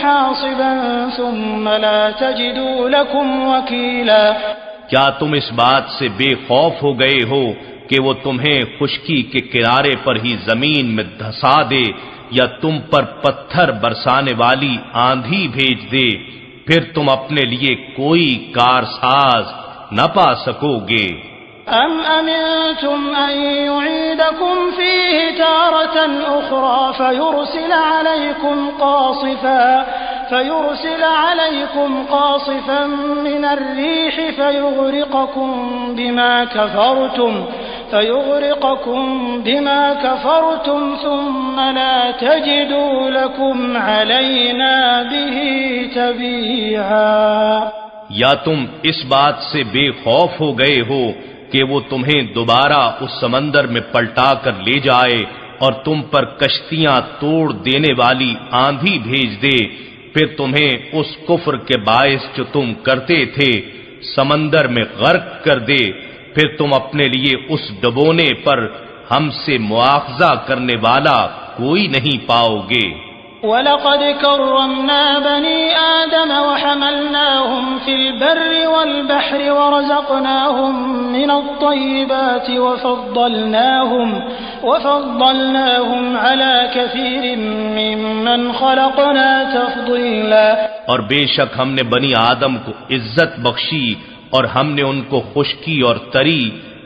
حَاصِبًا ثُمَّ لَا تَجِدُوا لَكُمْ وَكِيلًا، کیا تم اس بات سے بے خوف ہو گئے ہو کہ وہ تمہیں خشکی کے کنارے پر ہی زمین میں دھسا دے یا تم پر پتھر برسانے والی آندھی بھیج دے، پھر تم اپنے لیے کوئی کارساز نہ پا سکو گے۔ ام امنتم ان يعيدكم فيه تارة اخرى فيرسل عليكم قاصفا من الريح فيغرقكم بما كفرتم ثم لا تجدوا لكم علينا به تبيعا، یا تم اس بات سے بے خوف ہو گئے ہو کہ وہ تمہیں دوبارہ اس سمندر میں پلٹا کر لے جائے اور تم پر کشتیاں توڑ دینے والی آندھی بھیج دے، پھر تمہیں اس کفر کے باعث جو تم کرتے تھے سمندر میں غرق کر دے، پھر تم اپنے لیے اس ڈبونے پر ہم سے مواخذہ کرنے والا کوئی نہیں پاؤ گے۔ وَلَقَدْ كَرَّمْنَا بَنِي آدَمَ وَحَمَلْنَاهُمْ فِي الْبَرِّ وَالْبَحْرِ وَرَزَقْنَاهُمْ مِنَ الطَّيِّبَاتِ وَفَضَّلْنَاهُمْ عَلَى كَثِيرٍ مِّمَّنْ خَلَقْنَا تَفْضِيلًا، اور بے شک ہم نے بنی آدم کو عزت بخشی اور ہم نے ان کو خشکی اور تری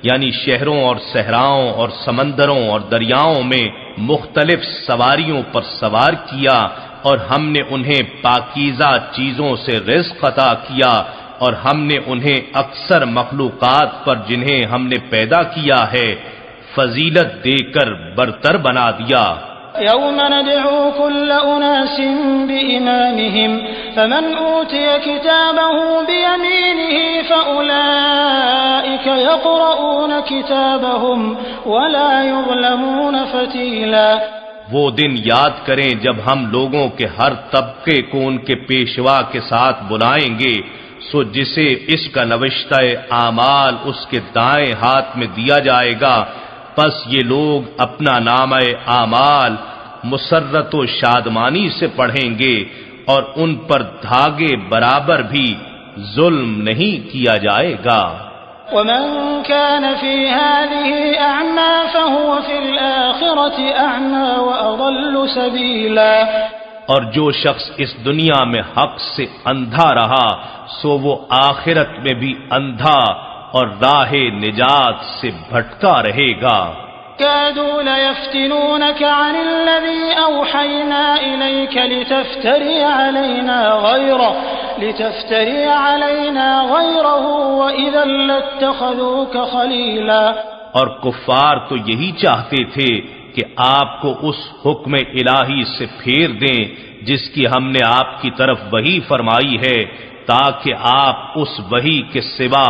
یعنی شہروں اور صحراؤں اور سمندروں اور دریاؤں میں مختلف سواریوں پر سوار کیا، اور ہم نے انہیں پاکیزہ چیزوں سے رزق عطا کیا، اور ہم نے انہیں اکثر مخلوقات پر جنہیں ہم نے پیدا کیا ہے فضیلت دے کر برتر بنا دیا۔ يوم ندعو كل أناس بإمامهم فمن أوتي كتابه بيمينه فأولئك يقرؤون كتابهم ولا يظلمون فتيلا، وہ دن یاد کریں جب ہم لوگوں کے ہر طبقے کو ان کے پیشوا کے ساتھ بلائیں گے، سو جسے اس کا نوشتہ اعمال اس کے دائیں ہاتھ میں دیا جائے گا، پس یہ لوگ اپنا نامہ اعمال مسرت و شادمانی سے پڑھیں گے، اور ان پر دھاگے برابر بھی ظلم نہیں کیا جائے گا۔ ومن كان في هذه أعمى فهو في الآخرة أعمى وأضل سبيلا، اور جو شخص اس دنیا میں حق سے اندھا رہا سو وہ آخرت میں بھی اندھا اور راہ نجات سے بھٹکا رہے گا۔ كادوا ليفتنونك عن الذي أوحينا إليك لتفتري علينا غيره وإذا لاتخذوك خليلا. اور کفار تو یہی چاہتے تھے کہ آپ کو اس حکم الہی سے پھیر دیں جس کی ہم نے آپ کی طرف وحی فرمائی ہے، تاکہ آپ اس وحی کے سوا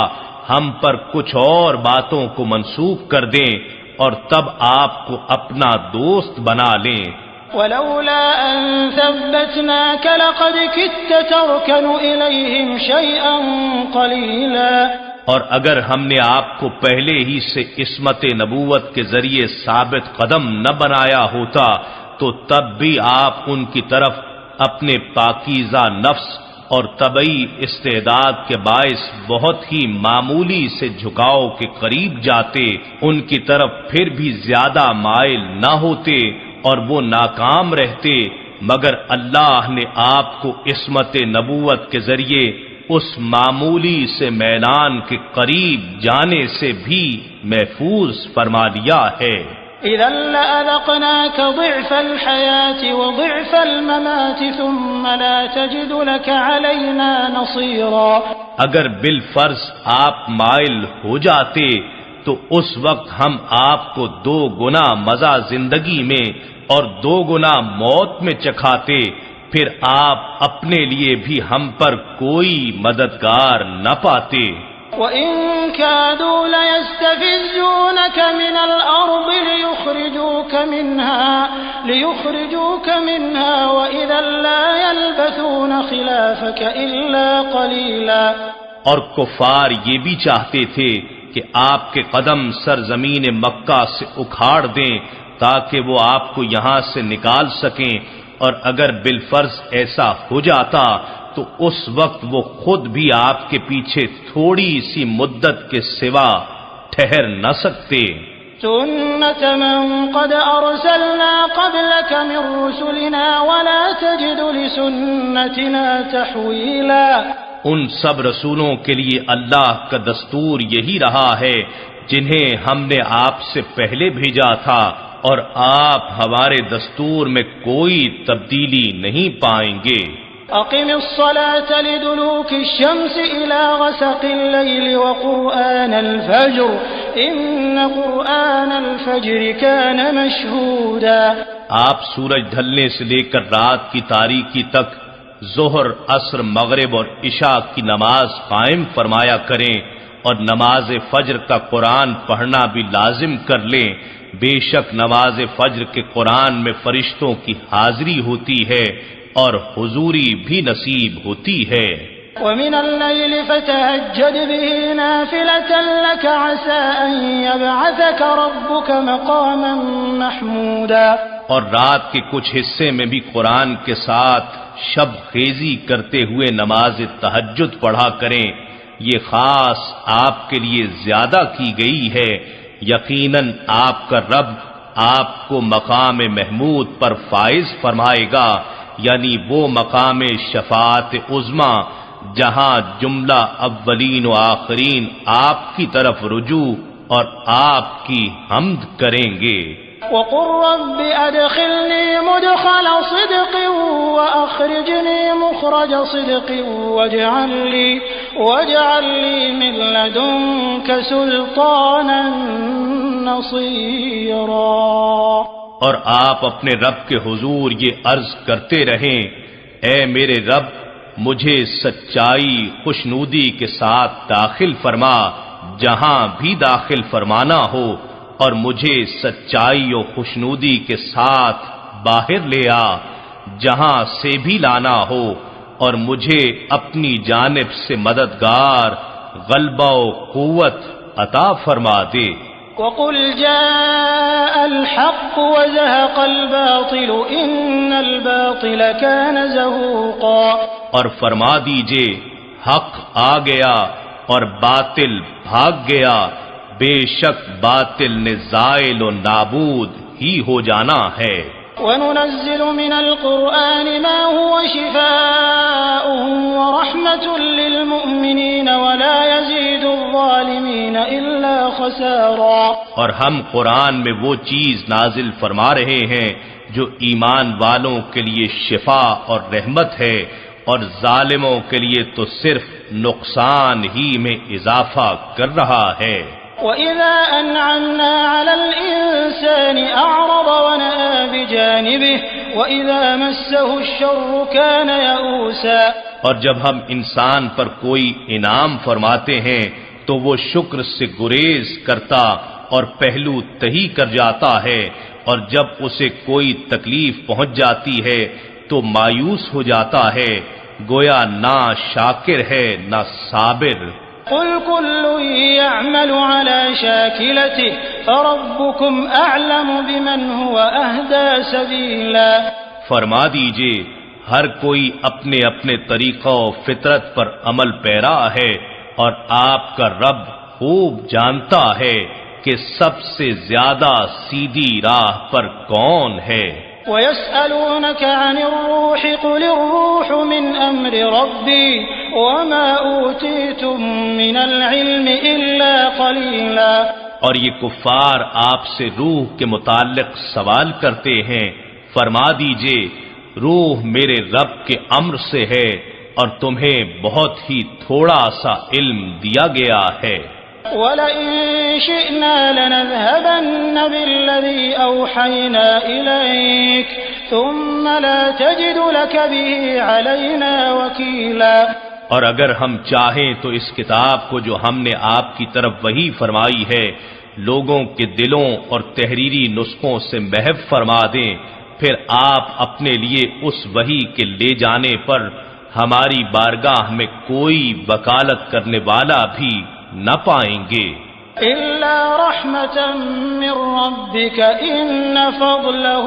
ہم پر کچھ اور باتوں کو منسوخ کر دیں اور تب آپ کو اپنا دوست بنا لیں. ولولا أن ثبتناك لقد كدت تركن إليهم شيئا قليلا. اور اگر ہم نے آپ کو پہلے ہی سے عصمت نبوت کے ذریعے ثابت قدم نہ بنایا ہوتا تو تب بھی آپ ان کی طرف اپنے پاکیزہ نفس اور طبعی استعداد کے باعث بہت ہی معمولی سے جھکاؤ کے قریب جاتے، ان کی طرف پھر بھی زیادہ مائل نہ ہوتے اور وہ ناکام رہتے، مگر اللہ نے آپ کو عصمت نبوت کے ذریعے اس معمولی سے میلان کے قریب جانے سے بھی محفوظ فرما لیا ہے. إذا لأذقناك ضعف الحياة وضعف الممات ثم لا تجد لك علينا نصيرا. اگر بالفرض آپ مائل ہو جاتے تو اس وقت ہم آپ کو 2 گنا مزہ زندگی میں اور 2 گنا موت میں چکھاتے، پھر آپ اپنے لیے بھی ہم پر کوئی مددگار نہ پاتے. وَإِن كَادُوا لَيَسْتَفِزُّونَكَ مِنَ الْأَرْضِ لِيُخْرِجُوكَ مِنْهَا وَإِذًا لَّا يَلْبَثُونَ خِلَافَكَ إِلَّا قَلِيلًا. اور کفار یہ بھی چاہتے تھے کہ آپ کے قدم سرزمین مکہ سے اکھاڑ دیں تاکہ وہ آپ کو یہاں سے نکال سکیں، اور اگر بالفرض ایسا ہو جاتا تو اس وقت وہ خود بھی آپ کے پیچھے تھوڑی سی مدت کے سوا ٹھہر نہ سکتے. سنت من قد ارسلنا قبلك من رسلنا ولا تجد لسنتنا تحویلا. ان سب رسولوں کے لیے اللہ کا دستور یہی رہا ہے جنہیں ہم نے آپ سے پہلے بھیجا تھا، اور آپ ہمارے دستور میں کوئی تبدیلی نہیں پائیں گے. اقم الصلاة لدلوك الشمس الى غسق الليل وقرآن الفجر ان قرآن الفجر كان مشهودا. آپ سورج ڈھلنے سے لے کر رات کی تاریکی تک ظہر، عصر، مغرب اور عشاء کی نماز قائم فرمایا کریں، اور نماز فجر کا قرآن پڑھنا بھی لازم کر لیں. بے شک نماز فجر کے قرآن میں فرشتوں کی حاضری ہوتی ہے اور حضوری بھی نصیب ہوتی ہے. وَمِنَ اللَّيْلِ فَتَهَجَّدْ بِهِ نَافِلَةً لَكَ عَسَىٰ أَن يَبْعَثَكَ رَبُّكَ مَقَامًا مَحْمُودًا. اور رات کے کچھ حصے میں بھی قرآن کے ساتھ شب خیزی کرتے ہوئے نماز تہجد پڑھا کریں، یہ خاص آپ کے لیے زیادہ کی گئی ہے. یقیناً آپ کا رب آپ کو مقام محمود پر فائز فرمائے گا، یعنی وہ مقام شفاعت عظمی جہاں جملہ اولین و آخرین آپ کی طرف رجوع اور آپ کی حمد کریں گے. وَقُلْ رَبِّ أَدْخِلْنِي مُدْخَلَ صِدْقٍ وَأَخْرِجْنِي مُخْرَجَ صِدْقٍ وَاجْعَل لِّي مِن لَّدُنكَ سُلْطَانًا نَّصِيرًا. اور آپ اپنے رب کے حضور یہ عرض کرتے رہیں، اے میرے رب، مجھے سچائی خوشنودی کے ساتھ داخل فرما جہاں بھی داخل فرمانا ہو، اور مجھے سچائی و خوشنودی کے ساتھ باہر لے آ جہاں سے بھی لانا ہو، اور مجھے اپنی جانب سے مددگار غلبہ و قوت عطا فرما دے. وَقُلْ جَاءَ الْحَقُّ وَزَهَقَ الْبَاطِلُ إِنَّ الْبَاطِلَ كَانَ زَهُوقًا. اور فرما دیجئے حق آ گیا اور باطل بھاگ گیا، بے شک باطل نے زائل و نابود ہی ہو جانا ہے. وَنُنَزِّلُ مِنَ الْقُرْآنِ مَا هُوَ شِفَاءٌ وَرَحْمَةٌ لِّلْمُؤْمِنِينَ وَلَا يَزِيدُ الظَّالِمِينَ إِلَّا خَسَارًا۔ اور ہم قرآن میں وہ چیز نازل فرما رہے ہیں جو ایمان والوں کے لیے شفا اور رحمت ہے، اور ظالموں کے لیے تو صرف نقصان ہی میں اضافہ کر رہا ہے۔ وَإِذَا أَنْعَمْنَا عَلَى الْإِنسَانِ أَعْرَضَ وَنَأَىٰ بِجَانِبِهِ وَإِذَا مَسَّهُ الشَّرُّ كَانَ يَئُوسًا۔ اور جب ہم انسان پر کوئی انعام فرماتے ہیں تو وہ شکر سے گریز کرتا اور پہلو تہی کر جاتا ہے، اور جب اسے کوئی تکلیف پہنچ جاتی ہے تو مایوس ہو جاتا ہے، گویا نہ شاکر ہے نہ صابر۔ قل كل يعمل على شاكلته فربكم أعلم بمن هو أهدى سبيلا۔ فرما دیجئے ہر کوئی اپنے اپنے طریقہ و فطرت پر عمل پیرا ہے، اور آپ کا رب خوب جانتا ہے کہ سب سے زیادہ سیدھی راہ پر کون ہے۔ وَيَسْأَلُونَكَ عَنِ الرُّوحِ قُلِ الرُّوحُ مِنْ أَمْرِ رَبِّي وَمَا أُوتِيتُم مِّنَ الْعِلْمِ إِلَّا قَلِيلًا۔ اور یہ کفار آپ سے روح کے متعلق سوال کرتے ہیں، فرما دیجئے روح میرے رب کے امر سے ہے، اور تمہیں بہت ہی تھوڑا سا علم دیا گیا ہے۔ وَلَئِن شِئْنَا لَنَذْهَبَنَّ بِالَّذِي أَوْحَيْنَا إِلَيْكَ ثُمَّ لَا تَجِدُ لَكَ بِهِ عَلَيْنَا وَكِيلًا۔ اور اگر ہم چاہیں تو اس کتاب کو جو ہم نے آپ کی طرف وحی فرمائی ہے لوگوں کے دلوں اور تحریری نسخوں سے محو فرما دیں، پھر آپ اپنے لیے اس وحی کے لے جانے پر ہماری بارگاہ میں کوئی وکالت کرنے والا بھی نہ پائیں گے۔ إِلَّا رَحْمَةً مِّن رَّبِّكَ إِنَّ فَضْلَهُ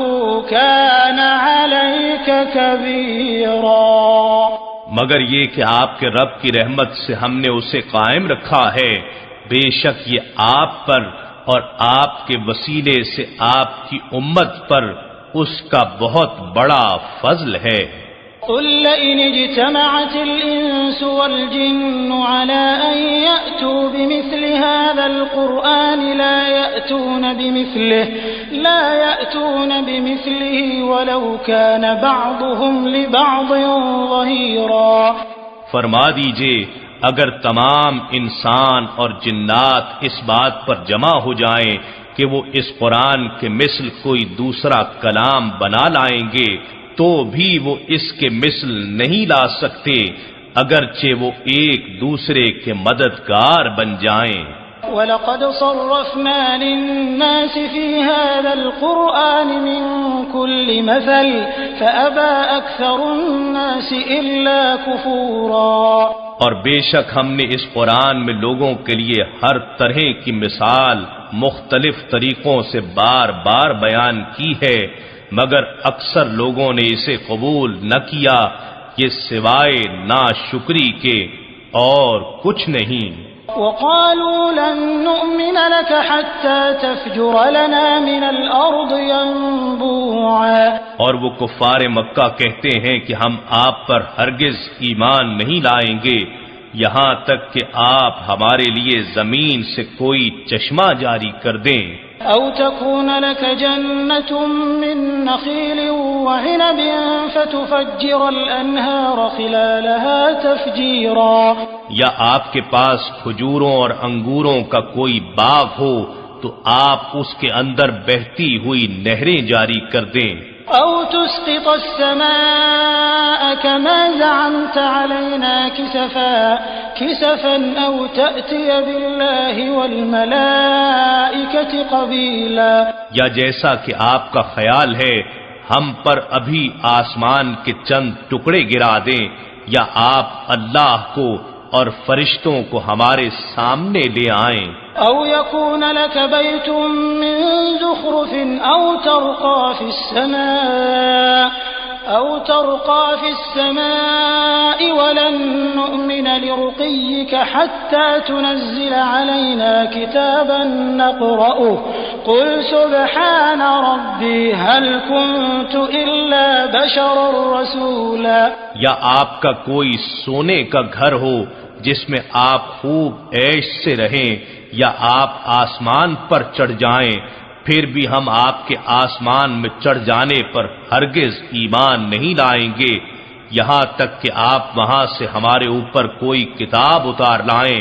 كَانَ عَلَيْكَ كَبِيرًا۔ مگر یہ کہ آپ کے رب کی رحمت سے ہم نے اسے قائم رکھا ہے، بے شک یہ آپ پر اور آپ کے وسیلے سے آپ کی امت پر اس کا بہت بڑا فضل ہے۔ قل لئن اجتمعت الإنس والجن على أن يأتوا بمثل هذا القرآن لا يأتون بمثله ولو كان بعضهم لبعض ظهيرا۔ فرما دیجئے اگر تمام انسان اور جنات اس بات پر جمع ہو جائیں کہ وہ اس قرآن کے مثل کوئی دوسرا کلام بنا لائیں گے تو بھی وہ اس کے مثل نہیں لا سکتے، اگرچہ وہ ایک دوسرے کے مددگار بن جائیں۔ وَلَقَدْ صَرَّفْنَا لِلنَّاسِ فِي هَذَا الْقُرْآنِ مِنْ كُلِّ مَثَلٍ فَأَبَى أَكْثَرُ النَّاسِ إِلَّا كُفُورًا۔ اور بے شک ہم نے اس قرآن میں لوگوں کے لیے ہر طرح کی مثال مختلف طریقوں سے بار بار بیان کی ہے، مگر اکثر لوگوں نے اسے قبول نہ کیا، یہ سوائے ناشکری کے اور کچھ نہیں۔ وَقَالُوا لَن نُّؤْمِنَ لَكَ حَتَّى تَفْجُرَ لَنَا مِنَ الْأَرْضِ يَنبُوعًا۔ اور وہ کفار مکہ کہتے ہیں کہ ہم آپ پر ہرگز ایمان نہیں لائیں گے یہاں تک کہ آپ ہمارے لیے زمین سے کوئی چشمہ جاری کر دیں۔ أو تكون لك جنة من نخيل وعنب فتفجر الأنهار خلالها تفجيرا۔ یا آپ کے پاس کھجوروں اور انگوروں کا کوئی باغ ہو تو آپ اس کے اندر بہتی ہوئی نہریں جاری کر دیں۔ أو تسقط السماء كما زعمت علينا كسفا أو تأتي بالله والملائكة قبيلا۔ یا جیسا کہ آپ کا خیال ہے ہم پر ابھی آسمان کے چند ٹکڑے گرا دیں، یا آپ اللہ کو اور فرشتوں کو ہمارے سامنے لے آئیں۔ أو يكون لك بيت من زخرف أو ترقى في السماء ولن نؤمن لرقيك حتى تنزل علينا كتابا نقرأه قل سبحان ربی هل كنت الا بشرا رسولا، یا آپ کا کوئی سونے کا گھر ہو جس میں آپ خوب عیش سے رہیں، یا آپ آسمان پر چڑھ جائیں، پھر بھی ہم آپ کے آسمان میں چڑھ جانے پر ہرگز ایمان نہیں لائیں گے یہاں تک کہ آپ وہاں سے ہمارے اوپر کوئی کتاب اتار لائیں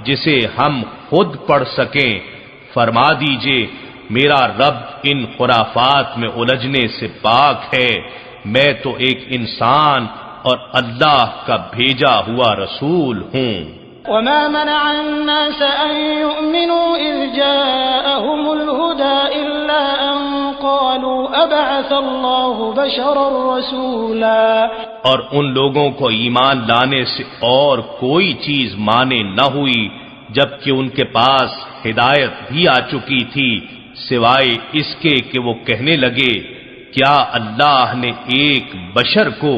جسے ہم خود پڑھ سکیں۔ فرما دیجئے میرا رب ان خرافات میں الجھنے سے پاک ہے، میں تو ایک انسان اور اللہ کا بھیجا ہوا رسول ہوں۔ وما منع الناس أن يؤمنوا إذ جاءهم الهدى إلا أن قالوا أبعث الله بشرا رسولا، اور ان لوگوں کو ایمان لانے سے اور کوئی چیز مانے نہ ہوئی جبکہ ان کے پاس ہدایت بھی آ چکی تھی، سوائے اس کے کہ وہ کہنے لگے کیا اللہ نے ایک بشر کو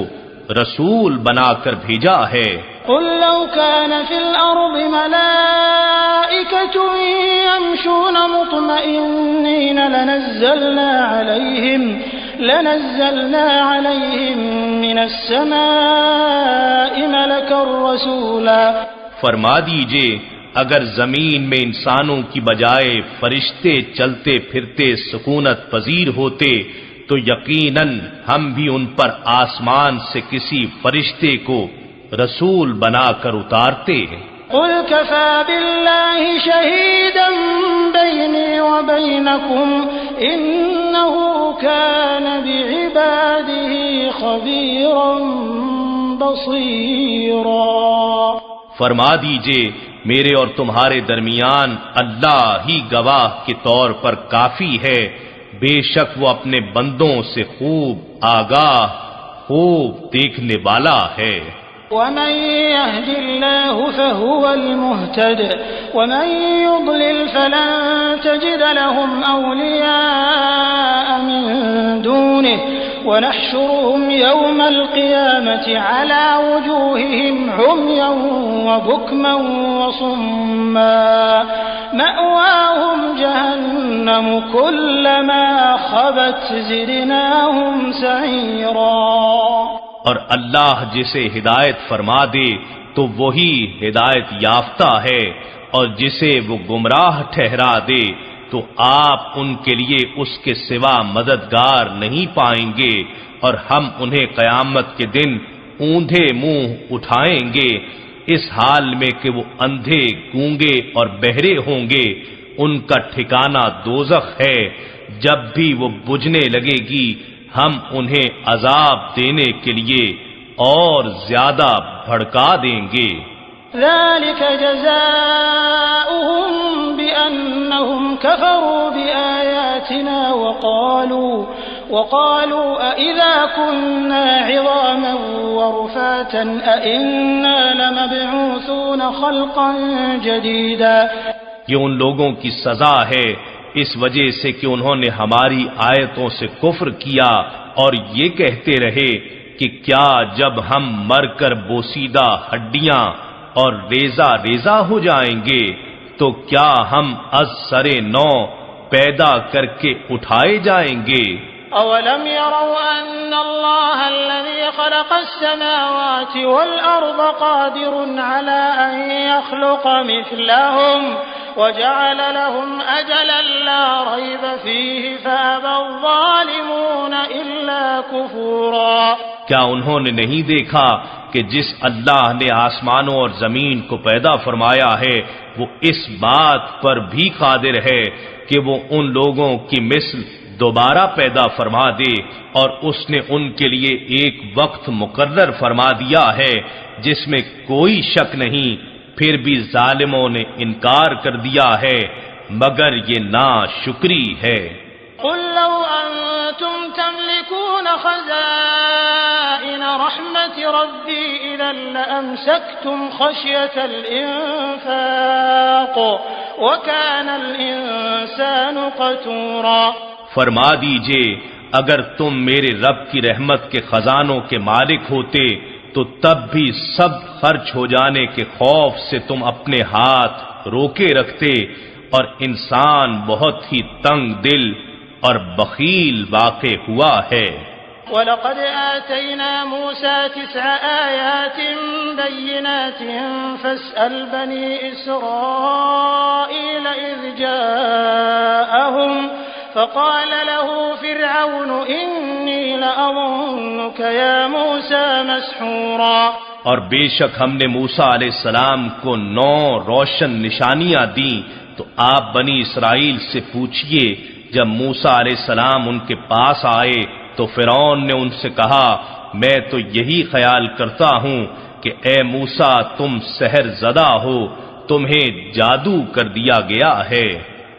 رسول بنا کر بھیجا ہے۔ قل لو كان في الأرض ملائكة يمشون مطمئنين لنزلنا عليهم من السماء ملكا رسولا، فرما دیجئے اگر زمین میں انسانوں کی بجائے فرشتے چلتے پھرتے سکونت پذیر ہوتے تو یقیناً ہم بھی ان پر آسمان سے کسی فرشتے کو رسول بنا کر اتارتے ہیں۔ قل كفى بالله شهيدا بيني وبينكم إنه كان بعباده خبيرا بصيرا، فرما دیجئے میرے اور تمہارے درمیان اللہ ہی گواہ کے طور پر کافی ہے، بے شک وہ اپنے بندوں سے خوب آگاہ خوب دیکھنے والا ہے۔ ومن يهد الله فهو المهتد ومن يضلل فلن تجد لهم أولياء من دونه ونحشرهم يوم القيامة على وجوههم عميا وبكما وصما مأواهم جهنم كلما خبت زدناهم سعيرا، اور اللہ جسے ہدایت فرما دے تو وہی ہدایت یافتہ ہے، اور جسے وہ گمراہ ٹھہرا دے تو آپ ان کے لیے اس کے سوا مددگار نہیں پائیں گے، اور ہم انہیں قیامت کے دن اوندھے منہ اٹھائیں گے اس حال میں کہ وہ اندھے گونگے اور بہرے ہوں گے، ان کا ٹھکانہ دوزخ ہے، جب بھی وہ بجھنے لگے گی ہم انہیں عذاب دینے کے لیے اور زیادہ بھڑکا دیں گے۔ ذلك جزاؤهم بأنهم كفروا بآياتنا وقالوا أإذا كنا عظاما ورفاتا أإنا لمبعوثون خلقا جديدا، یہ ان لوگوں کی سزا ہے اس وجہ سے کہ انہوں نے ہماری آیتوں سے کفر کیا اور یہ کہتے رہے کہ کیا جب ہم مر کر بوسیدہ ہڈیاں اور ریزہ ریزہ ہو جائیں گے تو کیا ہم از سر نو پیدا کر کے اٹھائے جائیں گے۔ أولم يروا أن الله الذي خلق السماوات والأرض قادر على أن يخلق مثلهم وجعل لهم أجلا لا ريب فيه فأبى الظالمون إلا كفورا، کیا انہوں نے نہیں دیکھا کہ جس اللہ نے آسمانوں اور زمین کو پیدا فرمایا ہے وہ اس بات پر بھی قادر ہے کہ وہ ان لوگوں کی مثل دوبارہ پیدا فرما دے، اور اس نے ان کے لیے ایک وقت مقرر فرما دیا ہے جس میں کوئی شک نہیں، پھر بھی ظالموں نے انکار کر دیا ہے مگر یہ ناشکری ہے۔ قل لو أنتم تملكون خزائن رحمة ربي إذا لأمسكتم خشية الإنفاق وكان الإنسان قتورا، فرما دیجئے اگر تم میرے رب کی رحمت کے خزانوں کے مالک ہوتے تو تب بھی سب خرچ ہو جانے کے خوف سے تم اپنے ہاتھ روکے رکھتے، اور انسان بہت ہی تنگ دل اور بخیل واقع ہوا ہے۔ وَلَقَدْ آتَيْنَا مُوسَى 9 آيَاتٍ بَيِّنَاتٍ فَاسْأَلْ بَنِي إِسْرَائِيلَ إِذْ جَاءَهُمْ فَقَالَ لَهُ فِرْعَوْنُ إِنِّي لَأَظُنُّكَ يَا مُوسَى مَسْحُورًا۔ اور بے شک ہم نے موسیٰ علیہ السلام کو 9 روشن نشانیاں دیں، تو آپ بنی اسرائیل سے پوچھئے جب موسیٰ علیہ السلام ان کے پاس آئے تو فرعون نے ان سے کہا میں تو یہی خیال کرتا ہوں کہ اے موسیٰ تم سحر زدہ ہو، تمہیں جادو کر دیا گیا ہے۔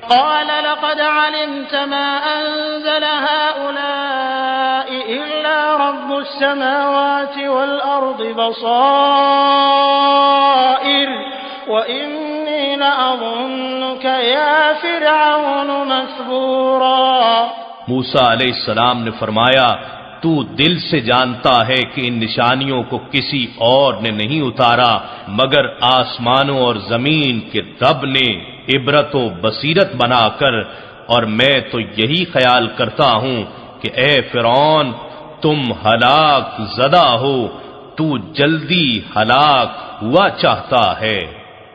قال لقد علمت ما أنزل هؤلاء إلا رب السماوات والأرض بصائر وإني لأظنك يا فرعون مثبورا۔ موسیٰ علیہ السلام نے فرمایا تو دل سے جانتا ہے کہ ان نشانیوں کو کسی اور نے نہیں اتارا مگر آسمانوں اور زمین کے رب نے عبرت و بصیرت بنا کر، اور میں تو یہی خیال کرتا ہوں کہ اے فرعون تم ہلاک زدہ ہو، تو جلدی ہلاک ہوا چاہتا ہے۔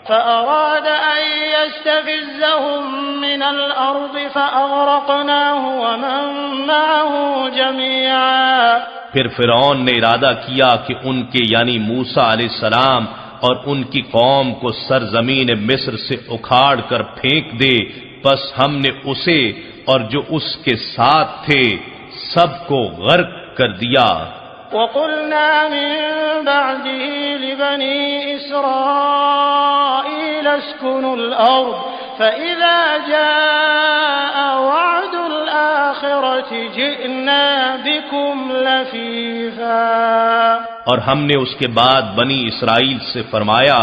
فأراد أن يستفزهم من الأرض فأغرقناه ومن معه جميعا۔ پھر فرعون نے ارادہ کیا کہ ان کے یعنی موسیٰ علیہ السلام اور ان کی قوم کو سرزمین مصر سے اکھاڑ کر پھینک دے، بس ہم نے اسے اور جو اس کے ساتھ تھے سب کو غرق کر دیا۔ وَقُلْنَا مِن بَعْدِهِ لِبَنِي إِسْرَائِيلَ اسْكُنُوا الْأَرْضَ فَإِذَا جَاءَ وَعْدُ الْآخِرَةِ جِئْنَا بِكُمْ لَفِيفًا۔ اور ہم نے اس کے بعد بنی اسرائیل سے فرمایا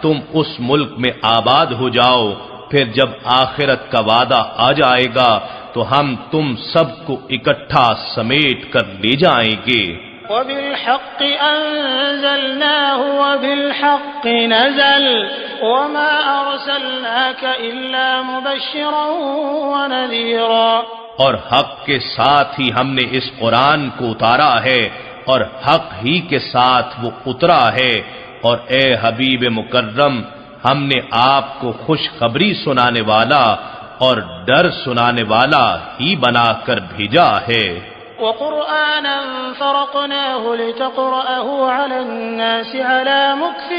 تم اس ملک میں آباد ہو جاؤ، پھر جب آخرت کا وعدہ آ جائے گا تو ہم تم سب کو اکٹھا سمیٹ کر لے جائیں گے۔ وَبِالْحَقِّ أَنزَلْنَاهُ وَبِالْحَقِّ نَزَلَ وَمَا أَرْسَلْنَاكَ إِلَّا مُبَشِّرًا وَنَذِيرًا۔ اور حق کے ساتھ ہی ہم نے اس قرآن کو اتارا ہے اور حق ہی کے ساتھ وہ اترا ہے، اور اے حبیب مکرم ہم نے آپ کو خوشخبری سنانے والا اور ڈر سنانے والا ہی بنا کر بھیجا ہے۔ وَقُرْآنًا فَرَقْنَاهُ لِتَقْرَأَهُ عَلَى النَّاسِ عَلَى مُكْثٍ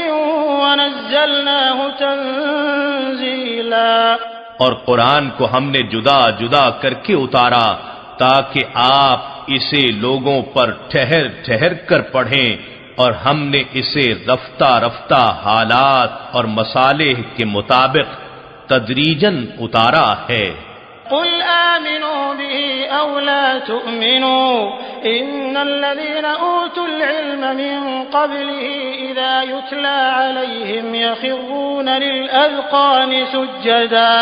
وَنَزَّلْنَاهُ تَنزِيلًا۔ اور قرآن کو ہم نے جدا جدا کر کے اتارا تاکہ آپ اسے لوگوں پر ٹھہر ٹھہر کر پڑھیں، اور ہم نے اسے رفتہ رفتہ حالات اور مصالح کے مطابق تدریجاً اتارا ہے۔ قل آمنوا به أو لا تؤمنوا إن الذين أوتوا العلم من قبله إذا يتلى عليهم يخرون للأذقان سجدا۔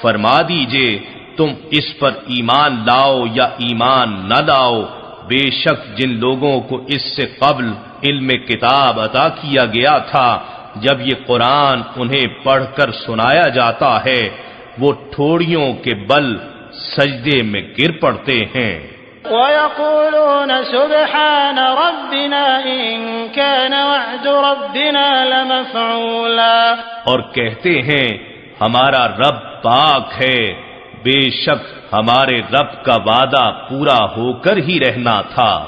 فرما دیجئے تم اس پر ایمان لاؤ یا ایمان نہ لاؤ، بے شک جن لوگوں کو اس سے قبل علم کتاب عطا کیا گیا تھا جب یہ قرآن انہیں پڑھ کر سنایا جاتا ہے وہ ٹھوڑیوں کے بل سجدے میں گر پڑتے ہیں۔ وَيَقُولُونَ سُبْحَانَ رَبِّنَا إِن كَانَ وَعْدُ رَبِّنَا لَمَفْعُولًا۔ اور کہتے ہیں ہمارا رب پاک ہے، بے شک ہمارے رب کا وعدہ پورا ہو کر ہی رہنا تھا۔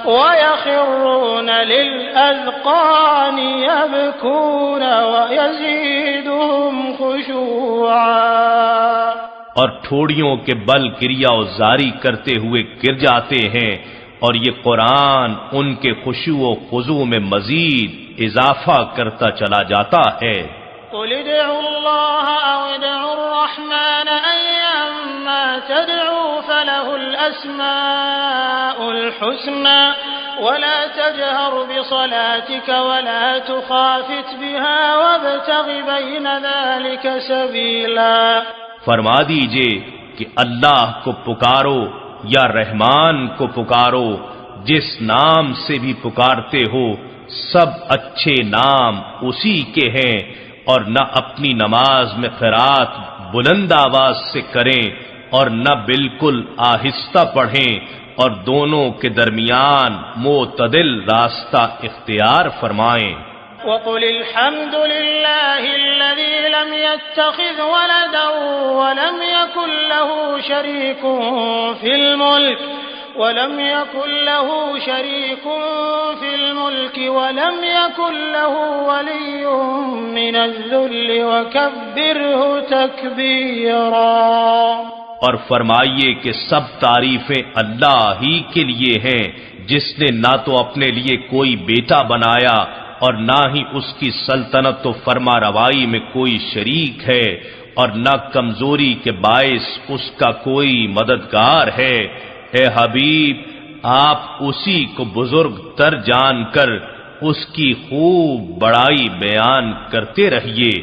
وَيَخِرُّونَ لِلْأَذْقَانِ يَبْكُونَ وَيَزِيدُهُمْ خُشُوعًا۔ اور ٹھوڑیوں کے بل کریا زاری کرتے ہوئے گر جاتے ہیں، اور یہ قرآن ان کے خشوع و خضوع میں مزید اضافہ کرتا چلا جاتا ہے۔ قُلِ ادْعُوا اللَّهَ أَوِ ادْعُوا الرَّحْمَنَ أَيَّمَّا تَدْعُوا فَلَهُ الْأَسْمَاءُ الْحُسْنَى وَلَا تَجْهَرْ بِصَلَاتِكَ وَلَا تُخَافِتْ بِهَا وَابْتَغِ بَيْنَ ذَلِكَ سَبِيلًا۔ فرما دیجئے کہ اللہ کو پکارو یا رحمان کو پکارو، جس نام سے بھی پکارتے ہو سب اچھے نام اسی کے ہیں، اور نہ اپنی نماز میں قرات بلند آواز سے کریں اور نہ بالکل آہستہ پڑھیں، اور دونوں کے درمیان معتدل راستہ اختیار فرمائیں۔ وقل الحمد لله الذي لم يتخذ ولدا ولم يكن له شريك في الملك ولم يكن له ولي من الذل وكبره تكبيرا۔ اور فرمائیے کہ سب تعریفیں اللہ ہی کے لیے ہیں، جس نے نہ تو اپنے لیے کوئی بیٹا بنایا اور نہ ہی اس کی سلطنت و فرما روائی میں کوئی شریک ہے، اور نہ کمزوری کے باعث اس کا کوئی مددگار ہے۔ اے حبیب، آپ اسی کو بزرگ تر جان کر اس کی خوب بڑائی بیان کرتے رہیے۔